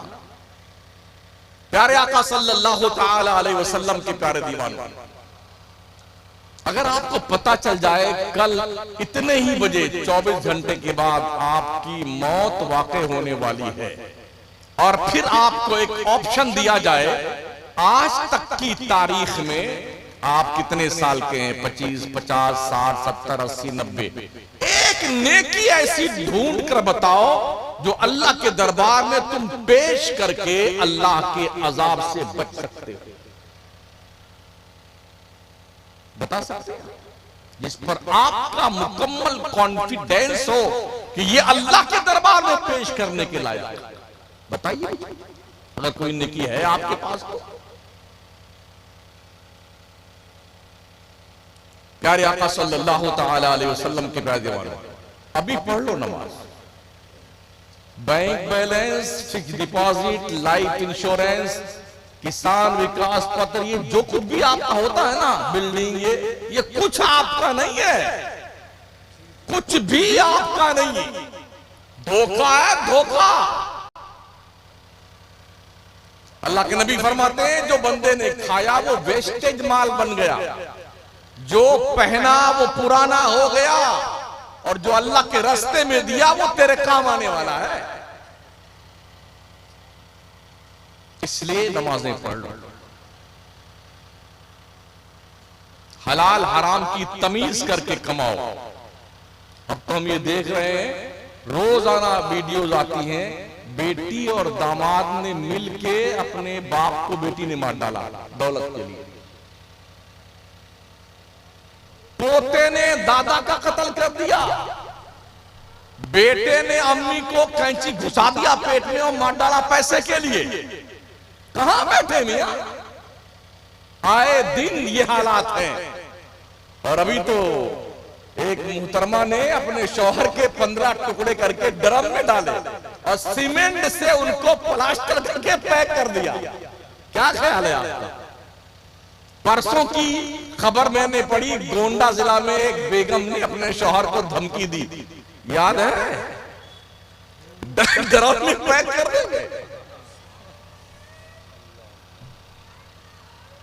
Speaker 1: प्यारे आका सल्लल्लाहु ताला अलैहि वसल्लम के प्यारे दीवानों, अगर आपको पता चल जाए कल इतने ही बजे 24 घंटे के बाद आपकी मौत वाक़ई होने वाली है, और फिर आपको एक ऑप्शन दिया जाए, आज तक की तारीख में आप कितने साल के हैं, 25, 50, 60, 70, 80, 90, एक नेकी ऐसी ढूंढ कर बताओ जो अल्लाह के दरबार में तुम पेश करके अल्लाह के अजाब से बच सकते हो। बता सकते हैं जिस पर आपका मुकम्मल कॉन्फिडेंस हो कि ये अल्लाह के दरबार में पेश करने के लायक। बताइए अगर कोई नेकी है आपके पास तो। प्यारे आका सल्लल्लाहु ताला अलैहि वसल्लम के प्यारे दीवानों, अभी पढ़ लो नमाज, bank balance, fix deposit, life insurance, किसान विकास पत्र, ये जो कुछ भी आपका होता है ना, बिल्डिंग, ये कुछ आपका नहीं है, कुछ भी आपका नहीं है, धोखा है, धोखा। अल्लाह के नबी फरमाते हैं जो बंदे ने खाया वो वेस्टेज माल बन गया, जो पहना वो पुराना हो गया, और जो अल्लाह के रास्ते में दिया वो तेरे काम आने वाला है। इसलिए नमाजें पढ़ लो, हलाल हराम की तमीज करके कमाओ। अब तो हम ये देख रहे हैं, रोजाना वीडियोज आती हैं, बेटी और दामाद ने मिलके अपने बाप को बेटी ने मार डाला दौलत के लिए, पोते ने दादा का कत्ल कर दिया, बेटे ने अम्मी को कैंची घुसा दिया पेट में और मार डाला पैसे के लिए। कहां बैठे मियां? आए दिन ये हालात हैं। और अभी तो एक मुहतरमा ने अपने शौहर के 15 टुकड़े करके ड्रम में डाले और सीमेंट से उनको प्लास्टर करके पैक कर दिया। क्या ख्याल है आपका? परसों की खबर मैंने पढ़ी, गोंडा जिला में एक बेगम ने अपने शौहर को धमकी दी, याद है? ड्रम में पैक कर देंगे।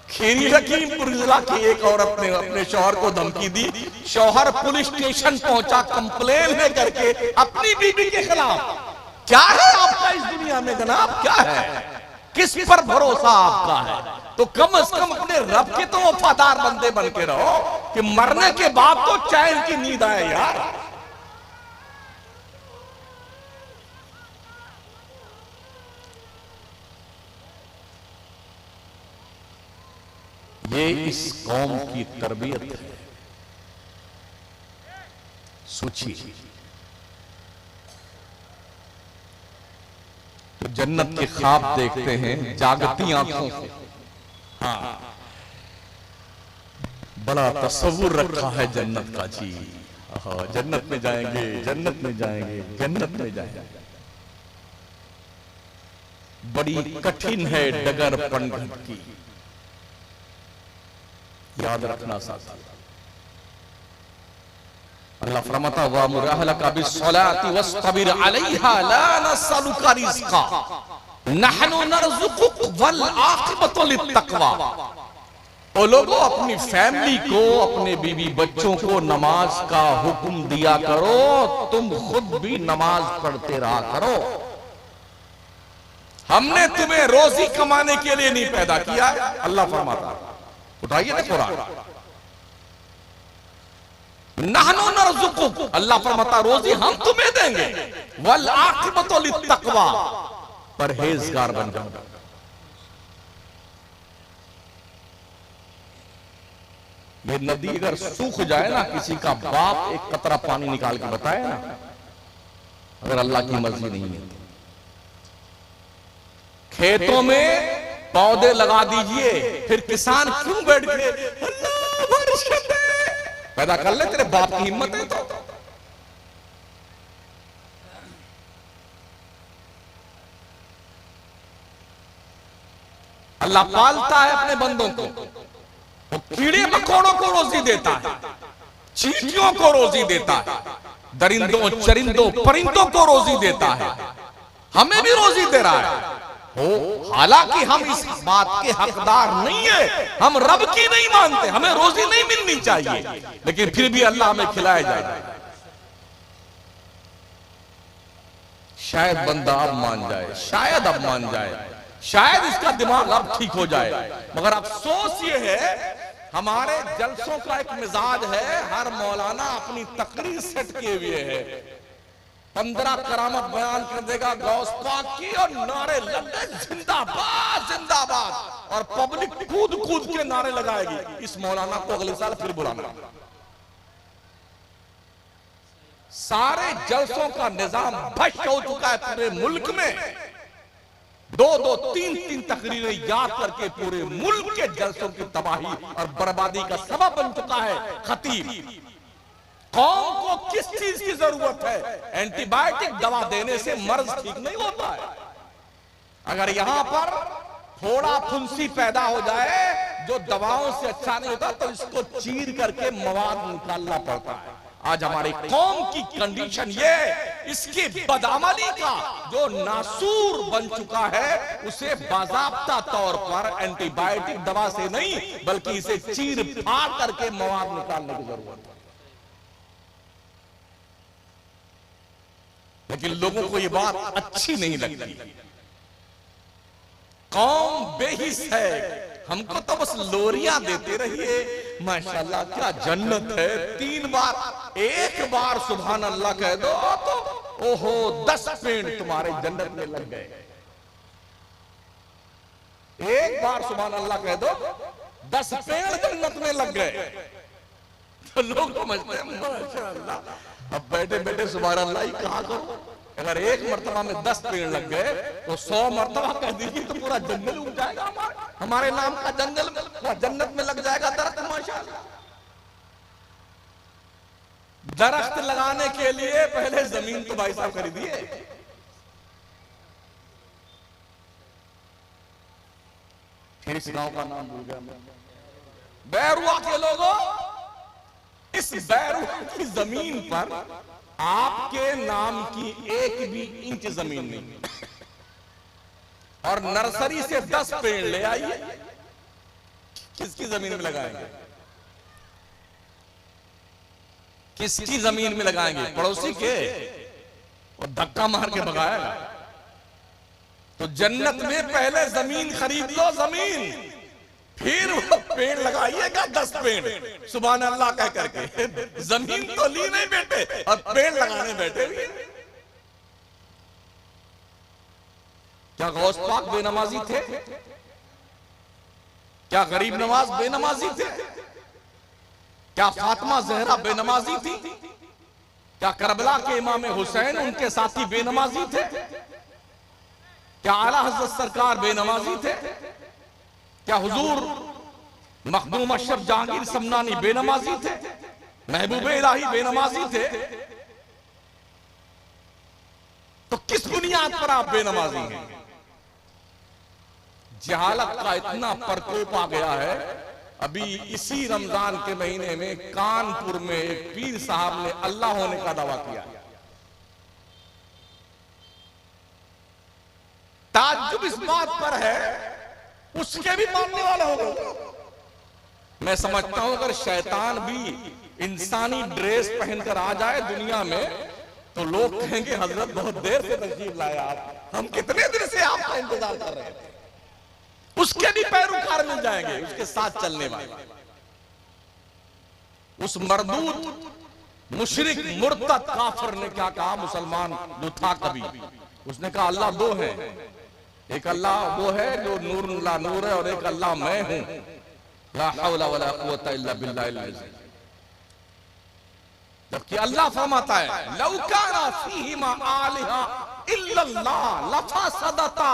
Speaker 1: खीरी लखीमपुर जिला की एक औरत ने अपने शौहर को धमकी दी, शौहर पुलिस स्टेशन पहुंचा कंप्लेन लेकर के अपनी बीवी के खिलाफ। क्या है आपका इस दुनिया में जनाब, क्या है? किस पर भरोसा आपका है? तो कम से कम अपने रब के तो वफादार बंदे बन के रहो कि मरने के बाद तो चैन की नींद आए यार। ये इस कौम की तरबियत है। सोचिए, तो जन्नत के ख्वाब देखते हैं जागती आंखों से। हाँ, बड़ा तस्वुर रखा है जन्नत का जी। हाँ, जन्नत में जाएंगे, जन्नत में जाएंगे, जन्नत में जाएंगे। बड़ी कठिन है डगर पनघट की, याद रखना साथी। अल्लाह फरमाता व मुरहलका बिस्सलाति वस्तबिर अलैहा ला नसलुका रिज़्क़ा नहनु नरज़ुकुक वल आक़िबतु लित्तक़वा। ओ लोगों, अपनी फैमिली को, अपने बीवी बच्चों को नमाज का हुक्म दिया करो, तुम खुद भी नमाज पढ़ते रहा करो। हमने तुम्हें रोजी कमाने के लिए नहीं पैदा किया है, अल्लाह फरमाता। उठाइए ना कुरान, नहनु नरज़ुकुक, अल्लाह फरमाता रोजी हम तुम्हें देंगे, वल आक़िबतु लित्तक़वा, परहेजगार बन जाओ। ये नदी अगर सूख जाए ना, किसी का बाप एक कतरा पानी निकाल के बताए ना, अगर अल्लाह की मर्जी नहीं है। खेतों में पौधे लगा दीजिए, फिर किसान क्यों बैठ गए, अल्लाह बारिश कर दे, पैदा कर ले, तेरे बाप की हिम्मत है तो। अल्लाह पालता है अपने बंदों को। वो कीड़े मकोड़ों को रोजी देता है, चींटियों को रोजी देता है, दरिंदों चरिंदों परिंदों को रोजी देता है, हमें भी रोजी दे रहा है। हो हालांकि हम इस बात के हकदार नहीं है, हम रब की नहीं मानते, हमें रोजी नहीं मिलनी चाहिए, लेकिन फिर भी अल्लाह हमें खिलाया जा रहा है। शायद बंदा अब मान जाए, शायद अब मान जाए, शायद इसका दिमाग अब ठीक हो जाए। मगर अफसोस ये है, हमारे जलसों का एक मिजाज है, हर मौलाना अपनी तकरीर सेट किए हुए है, 15 करामत बयान कर देगा गौस पाक की और नारे लगे जिंदाबाद जिंदाबाद, और पब्लिक कूद कूद के नारे लगाएगी। इस मौलाना को अगले साल फिर बुलाना। सारे जलसों का निजाम भ्रष्ट हो चुका है पूरे मुल्क में। 2-2, 3-3 तकरीरें याद करके पूरे मुल्क के जलसों की तबाही और बर्बादी का सबब बन चुका है खतीब। कौम को किस चीज की जरूरत है? एंटीबायोटिक दवा देने से मर्ज ठीक नहीं होता है। अगर यहां पर थोड़ा फुंसी पैदा हो जाए जो दवाओं से अच्छा नहीं होता, तो इसको चीर करके मवाद निकालना पड़ता है। आज हमारी कौम की कंडीशन ये, इसकी बदअमली का जो नासूर बन चुका है, उसे बाज़ाब्ता तौर पर एंटीबायोटिक दवा से नहीं, बल्कि इसे चीर फाड़ करके मवाद निकालने की जरूरत है। लेकिन लोगों को यह बात अच्छी नहीं लगती। कौम बेहिस है, हमको तो बस लोरियां देते रहिए, माशाल्लाह क्या जन्नत है। 3 बार, एक बार सुभान अल्लाह कह दो तो ओहो 10 पेड़ तुम्हारे जन्नत में लग गए। एक बार सुभान अल्लाह कह दो 10 पेड़ जन्नत में लग गए। तो लोग समझते हैं माशाल्लाह, अब बैठे बैठे सुभान अल्लाह ही कहा करो। अगर एक मर्तबा में 10 पेड़ लग गए तो 100 मर्तबा कह दीजिए तो पूरा जंगल उग जाएगा। हमारे नाम का जंगल जन्नत में लग जाएगा दरख्त। माशाअल्लाह, दरख्त लगाने के लिए पहले जमीन तो भाई साहब खरीदिए। फिर इस गांव का नाम भूल गया मैं। बैरुआ के लोगों, इस बैरुआ की जमीन पर आपके नाम की 1 भी इंच जमीन नहीं, और नर्सरी से 10 पेड़ ले आइए, किसकी जमीन में लगाएंगे? किसकी जमीन में लगाएंगे? पड़ोसी के? और धक्का मार के भगाएगा। तो जन्नत में पहले जमीन खरीद लो, जमीन, फिर वो पेड़ लगाइएगा 10 पेड़ सुभान अल्लाह कह करके। जमीन तो ली नहीं बेटे और पेड़ लगाने बैठे भी। क्या गौस पाक बेनमाजी थे? क्या गरीब नवाज बेनमाजी थे? क्या फातिमा जहरा बेनमाजी थी? क्या करबला के इमाम हुसैन उनके साथी बेनमाजी थे? क्या आला हजरत सरकार बेनमाजी थे? क्या हुजूर मखदूम अशरफ जहांगीर समनानी बेनमाजी थे? महबूबे इलाही बेनमाजी थे? तो किस बुनियाद पर आप बेनमाजी हैं? जहालत का इतना प्रकोप आ गया है। अभी इसी रमजान के महीने में कानपुर में एक पीर साहब ने अल्लाह होने का दावा किया। ताज्जुब इस बात पर है, उसके भी मानने वाला होगा। मैं समझता हूं अगर शैतान भी इंसानी ड्रेस पहनकर आ जाए दुनिया में, तो लोग कहेंगे हजरत बहुत देर से तशरीफ लाए आप, हम कितने दिन से आपका इंतजार कर रहे थे। उसके भी पैरोकार मिल जाएंगे, उसके साथ चलने वाले। उस मरदूद मुशरिक मुर्तद काफिर ने क्या कहा? मुसलमान जो था कभी, उसने कहा अल्लाह 2 है, एक अल्लाह वो है जो नूर ला नूर है, और एक अल्लाह मैं हूं। ला हौला वला कुव्वता इल्ला बिल्लाहिल अज़ीम। जबकि अल्लाह फरमाता है लौ काना फीहिमा आलिहा इल्लल्लाह लफसदता,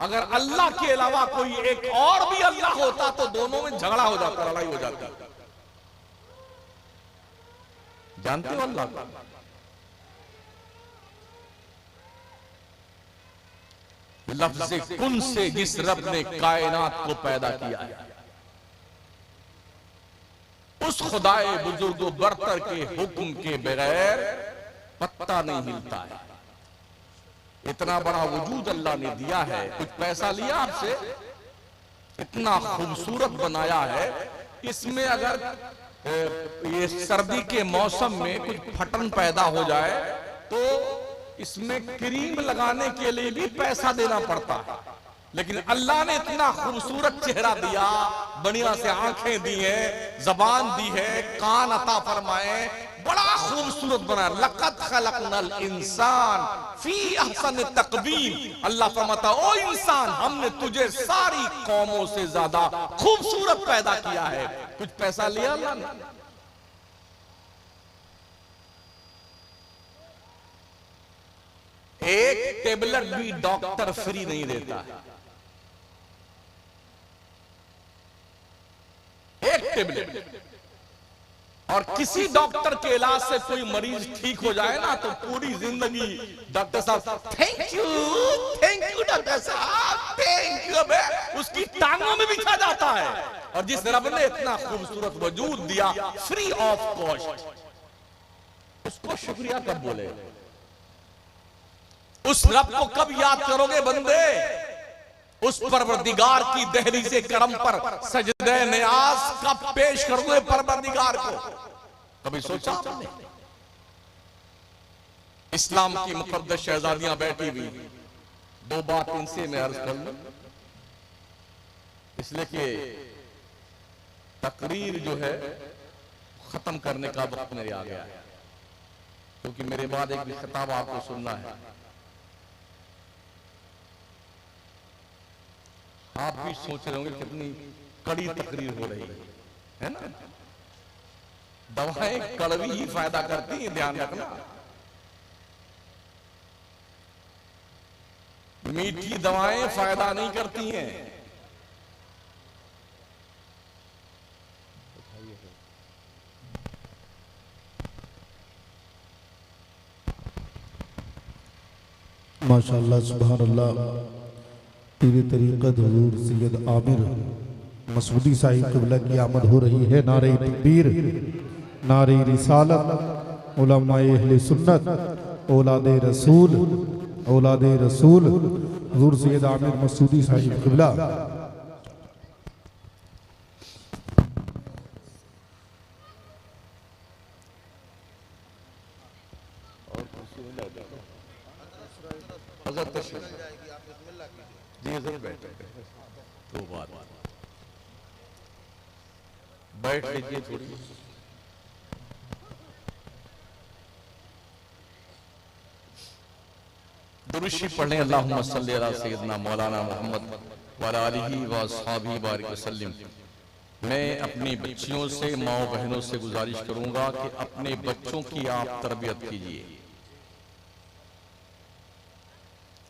Speaker 1: अगर अल्लाह के अलावा कोई एक और भी अल्लाह होता तो दोनों में झगड़ा हो जाता, लड़ाई हो जाती। जानते हो अल्लाह का? लफ्ज़ कुन से जिस रब ने कायनात को पैदा किया है, उस खुदाए बुजुर्ग बरतर के हुक्म के बगैर पत्ता नहीं हिलता है। इतना बड़ा वजूद अल्लाह ने दिया है, कुछ पैसा लिया आपसे, इतना खूबसूरत बनाया है। इसमें अगर ये सर्दी के मौसम में कुछ फटन पैदा हो जाए तो इसमें क्रीम लगाने के लिए भी पैसा देना पड़ता है। लेकिन अल्लाह ने इतना खूबसूरत चेहरा दिया, बढ़िया से आंखें दी है, जबान दी है, कान अता फरमाए, बड़ा खूबसूरत बनाया। लक़द खलक़नल इंसान फी अहसन तक़वीम। अल्लाह फरमाता ओ इंसान, हमने तुझे सारी कौमों से ज्यादा खूबसूरत पैदा किया है। कुछ पैसा लिया अल्लाह ने? एक टेबलेट भी डॉक्टर फ्री नहीं देता है। एक टेबलेट। और किसी डॉक्टर के इलाज से कोई मरीज ठीक हो जाए ना तो पूरी जिंदगी डॉक्टर साहब थैंक यू डॉक्टर साहब थैंक यू, उसकी टांगों में बिछा जाता है। और जिस रब ने इतना खूबसूरत वजूद दिया फ्री ऑफ कॉस्ट, उसको शुक्रिया कब बोले? उस रब को कब याद करोगे बंदे? उस परवरदिगार की दहलीज़े करम पर सजदे नियाज कब पेश करोगे परवरदिगार को? कभी सोचा आपने? इस्लाम की मुकद्दस शहजादियां बैठी हुई, दो बात इनसे मैं अर्ज कर लूं, इसलिए कि तकरीर जो है खत्म करने का वक्त मेरे आ गया है, क्योंकि मेरे बाद एक भी खिताब आपको सुनना है। आप भी सोच रहे होंगे कितनी कड़ी तकरीर हो रही है ना। दवाएं कड़वी ही फायदा करती हैं, ध्यान रखना। मीठी दवाएं फायदा नहीं करती हैं।
Speaker 2: माशाअल्लाह सुभान अल्लाह। पीर तरीक़त हुज़ूर सैयद आमिर मसूदी साहिब क़िबला की आमद हो रही है। नारे तकबीर, नारे रिसालत, उलमाए अहले सुन्नत, औलादे रसूल हुज़ूर सैयद आमिर मसूदी साहिब क़िबला।
Speaker 1: दो बात बैठ लीजिए थोड़ी। दुरूशी पढ़ें। अल्लाहुम्मा सल्ली अला सय्यदना मौलाना मोहम्मद व अला आलिहि व अस्हाबिहि बारिक वसल्लम। मैं अपनी बच्चियों से, माओ बहनों से गुजारिश करूंगा कि अपने बच्चों की आप तरबियत कीजिए।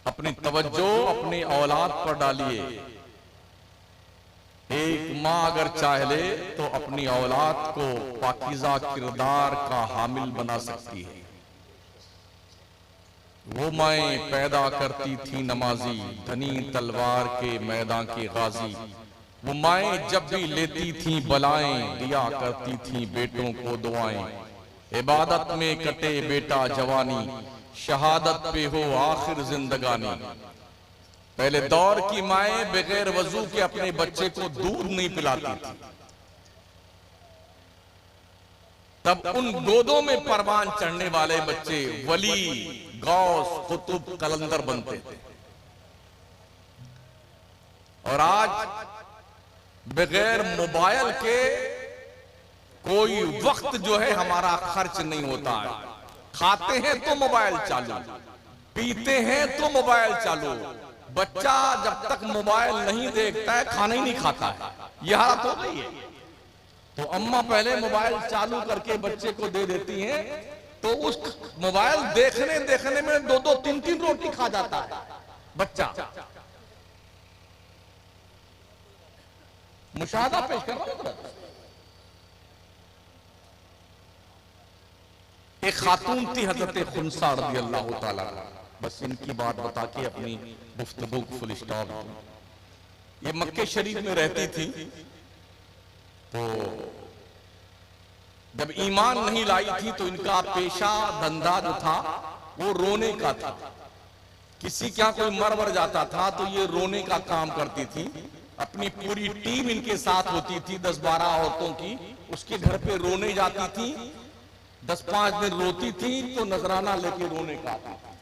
Speaker 1: अपनी तवज्जो अपनी औलाद पर डालिए। एक माँ अगर चाह ले तो अपनी औलाद को पाकीज़ा किरदार का हामिल बना सकती है। वो माएँ पैदा करती थी नमाजी, धनी तलवार के मैदान की गाजी। वो माएँ जब भी लेती थी बलाएं, दिया करती थी बेटों को दुआएं। इबादत में कटे बेटा जवानी, शहादत पे हो आखिर जिंदगानी। पहले दौर की माएँ बगैर वजू के अपने बच्चे को दूध नहीं पिलाती थी, तब उन गोदों में परवान चढ़ने वाले बच्चे वली, गौस, कुतुब, कलंदर बनते थे। और आज बगैर मोबाइल के कोई वक्त जो है हमारा खर्च नहीं होता है। खाते हैं तो मोबाइल चालू, पीते हैं तो मोबाइल चालू। बच्चा जब तक मोबाइल नहीं देखता है खाना ही नहीं खाता है। यह हालत हो गई है। तो अम्मा पहले मोबाइल चालू करके बच्चे को दे देती हैं, तो उस मोबाइल देखने देखने में दो दो तीन तीन रोटी खा जाता है बच्चा। मुशाहदा पेश कर रहा हूं। एक खातून थी हजरत खुनसा रज़ी अल्लाह तआला, बस इनकी बात बता के अपनी गुफ्तगू को फुल स्टॉप। ये मक्के शरीफ में रहती थी, तो जब ईमान नहीं लाई थी तो इनका पेशा धंधा जो था वो रोने का था। किसी क्या कोई मर जाता था तो ये रोने का काम करती थी। अपनी पूरी टीम इनके साथ होती थी, 10-12 औरतों की, उसके घर पे रोने जाती थी। 10-5 दिन रोती थी तो नजराना लेके रोने का आती थी।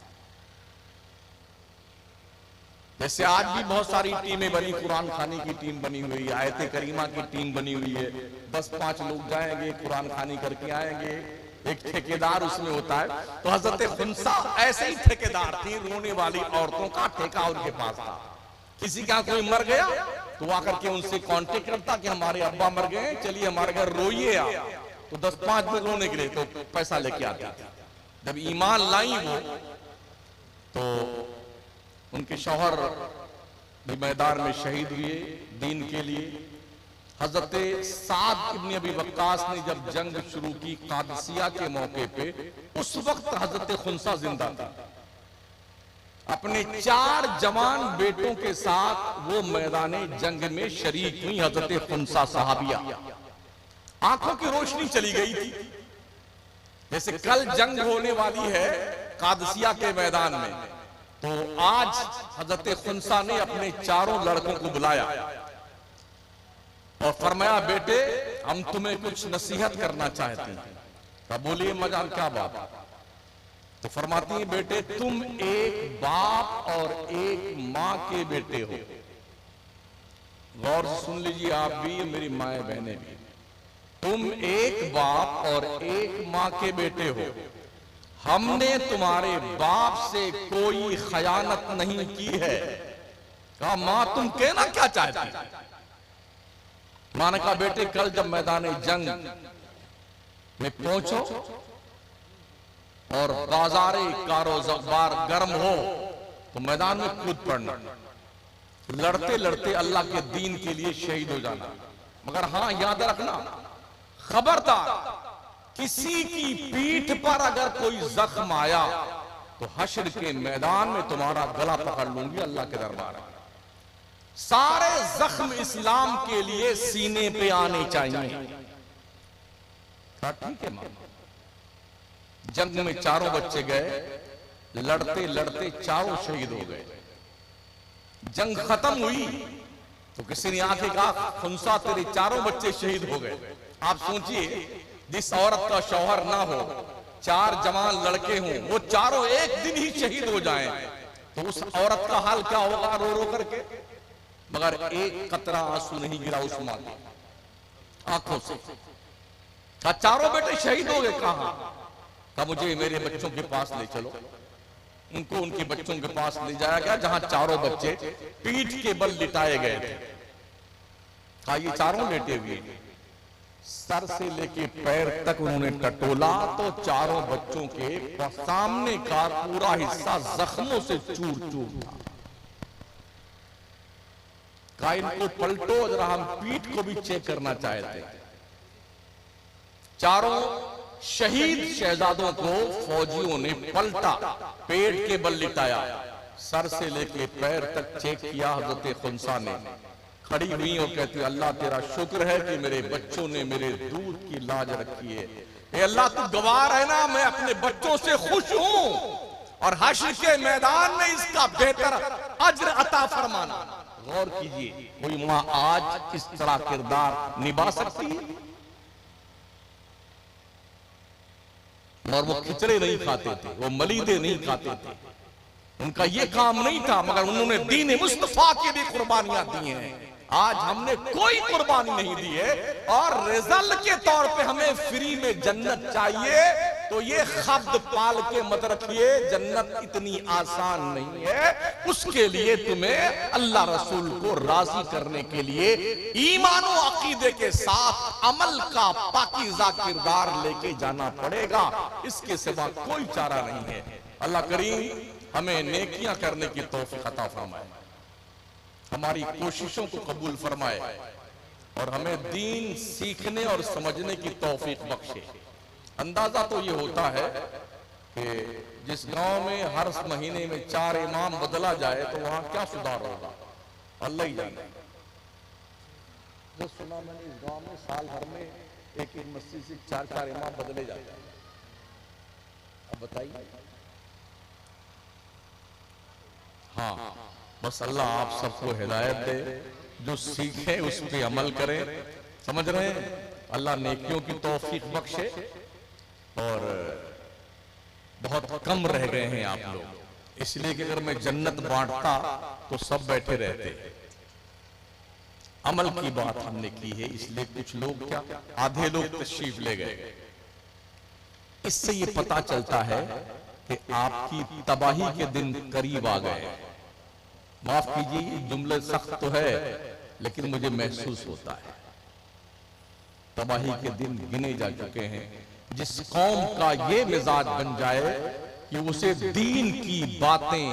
Speaker 1: जैसे आज भी बहुत सारी टीमें बनी, कुरान खानी की टीम बनी हुई है, आयत करीमा की टीम बनी हुई है। 10-5 लोग जाएंगे, कुरान खानी करके आएंगे, एक ठेकेदार उसमें होता है। तो हजरत खुंसा ऐसे ही ठेकेदार थी, रोने वाली औरतों का ठेका उनके पास था। किसी का कोई मर गया तो आकर के उनसे कांटेक्ट करता कि हमारे अब्बा मर गए, चलिए हमारे घर रोइए आप। तो 10-5 दिन रोने के लिए तो पैसा लेके आते थे। जब ईमान लाई वो, तो उनके शौहर भी मैदान में शहीद हुए दीन के लिए। हजरत साद इब्न अबी वक्कास ने जब जंग शुरू की कादसिया के मौके पे, उस वक्त हजरत खुंसा जिंदा था। अपने 4 जवान बेटों के साथ वो मैदाने जंग में शरीक हुई। हजरत खुंसा सहाबिया, आंखों की रोशनी चली गई थी। जैसे कल जंग होने वाली है कादसिया के मैदान में, तो आज हजरत खुंसा ने अपने 4 लड़कों को बुलाया और फरमाया, बेटे हम तुम्हें कुछ नसीहत करना चाहते हैं। तब बोलिए मजाल क्या बात? तो फरमाती है, बेटे तुम एक बाप और एक माँ के बेटे हो। गौर से सुन लीजिए आप भी, मेरी माए बहनें भी। तुम एक बाप और एक माँ के बेटे हो। हमने तुम्हारे बाप से कोई खयानत नहीं की है। कहा मां तुम कहना क्या चाहती? मां ने कहा बेटे कल जब मैदान जंग में पहुंचो और बाजारे कारोबार गर्म हो तो मैदान में कूद पड़ना, लड़ते लड़ते अल्लाह के दीन के लिए शहीद हो जाना। मगर हां याद रखना, खबरदार किसी की पीठ पर अगर कोई जख्म आया तो हश्र के मैदान में तुम्हारा गला पकड़ लूंगी अल्लाह के दरबार में। सारे जख्म इस्लाम के लिए सीने पे आने चाहिए। ठीक है मां। जंग में 4 बच्चे गए, लड़ते लड़ते 4 शहीद हो गए। जंग खत्म हुई तो किसी ने आके कहा, खुंसा तेरे 4 बच्चे शहीद हो गए। आप सोचिए, जिस औरत का शौहर ना हो, 4 जवान लड़के हों, वो 4 एक दिन ही शहीद हो जाएं, तो उस औरत का हाल क्या होगा रो रो करके? मगर एक कतरा आंसू नहीं गिरा उस मां की आंखों से। कहा 4 बेटे शहीद हो गए, कहां? कहा मुझे मेरे बच्चों के पास ले चलो। उनको उनके बच्चों के पास ले जाया गया, जहां 4 बच्चे पीठ के बल लिटाए गए थे। कहा ये 4 लेटे हुए, सर से लेके पैर तक उन्होंने टटोला तो 4 बच्चों के सामने का पूरा हिस्सा जख्मों से चूर चूर था। कहा इनको पलटो, जरा हम पीठ को भी चेक करना चाहते। 4 शहीद शहजादों को फौजियों ने पलटा, पेट के बल लिटाया, सर से लेके पैर तक चेक किया। हजरत खुंसा ने खड़ी हुई और कहती, अल्लाह तेरा शुक्र है कि मेरे बच्चों ने मेरे दूध की लाज रखी है। ए अल्लाह तू गवाह है ना, मैं अपने बच्चों से खुश हूं और हश्र के मैदान में इसका बेहतर अज्र अता फरमाना। गौर कीजिए, कोई मां आज इस तरह किरदार निभा सकती है? और वो खिचड़े नहीं खाते थे, वो मलीदे नहीं खाते थे, उनका ये काम नहीं था, मगर उन्होंने दीन मुस्तफा के लिए कुर्बानियां दी हैं। आज हमने कोई कुर्बानी नहीं दी है और रिजल्ट के तौर पे हमें फ्री में जन्नत चाहिए, तो ये खब्द पाल के मत रखिए, जन्नत इतनी आसान नहीं है। उसके लिए तुम्हें अल्लाह रसूल को राजी करने के लिए ईमान और अकीदे के साथ अमल का पाकीज़ा किरदार लेके जाना पड़ेगा। इसके सिवा कोई चारा नहीं है। अल्लाह करीम हमें नेकियां करने की तौफीक अता फरमाए, हमारी कोशिशों को कबूल फरमाए और हमें दीन सीखने और समझने की तौफीक बख्शे। अंदाजा तो ये होता है कि जिस गांव में हर महीने में 4 इमाम बदला जाए तो वहां क्या सुधार होगा, अल्लाह ही जाने। जो सुना मैंने इस गांव में साल भर में एक एक मस्जिद से 4 इमाम बदले जाते हैं। अब बताइए। हाँ, बस अल्लाह आप सबको हिदायत दे, जो सीखे उस पे अमल करे। समझ रहे हैं? अल्लाह नेकियों की तौफीक बख्शे। और बहुत कम रह गए हैं आप लोग, इसलिए कि अगर मैं जन्नत बांटता तो सब बैठे रहते। अमल की बात हमने की है, इसलिए कुछ लोग क्या, आधे लोग तशरीफ ले गए। इससे ये पता चलता है कि आपकी तबाही के दिन करीब आ गए। माफ कीजिए, जुमले सख्त तो है, लेकिन मुझे महसूस होता है तबाही के दिन गिने जा चुके हैं। जिस कौम का ये मिजाज बन जाए कि उसे दीन की बातें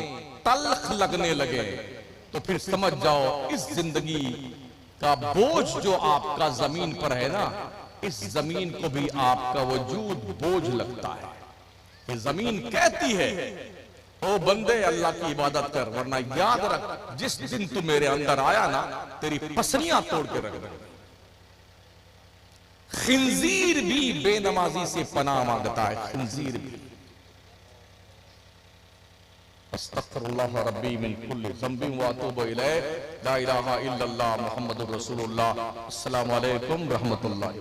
Speaker 1: तल्ख लगने लगे, तो फिर समझ जाओ इस जिंदगी का बोझ जो आपका जमीन पर है ना, इस जमीन को भी आपका वजूद बोझ लगता है। ये जमीन कहती है, ओ बंदे अल्लाह की इबादत कर, वरना याद रख जिस दिन तू मेरे अंदर आया ना, तेरी पसलियां तोड़ के रख दूंगा। खिंजीर भी बेनमाजी से पनाह मांगता है, खिंजीर भी। अस्तगफिरुल्लाह रब्बी मिन कुल्लि ज़ंबिन व अतूबु इलैह, ला इलाहा इल्लल्लाह मुहम्मदुर रसूलुल्लाह। अस्सलामु अलैकुम रहमतुल्लाहि।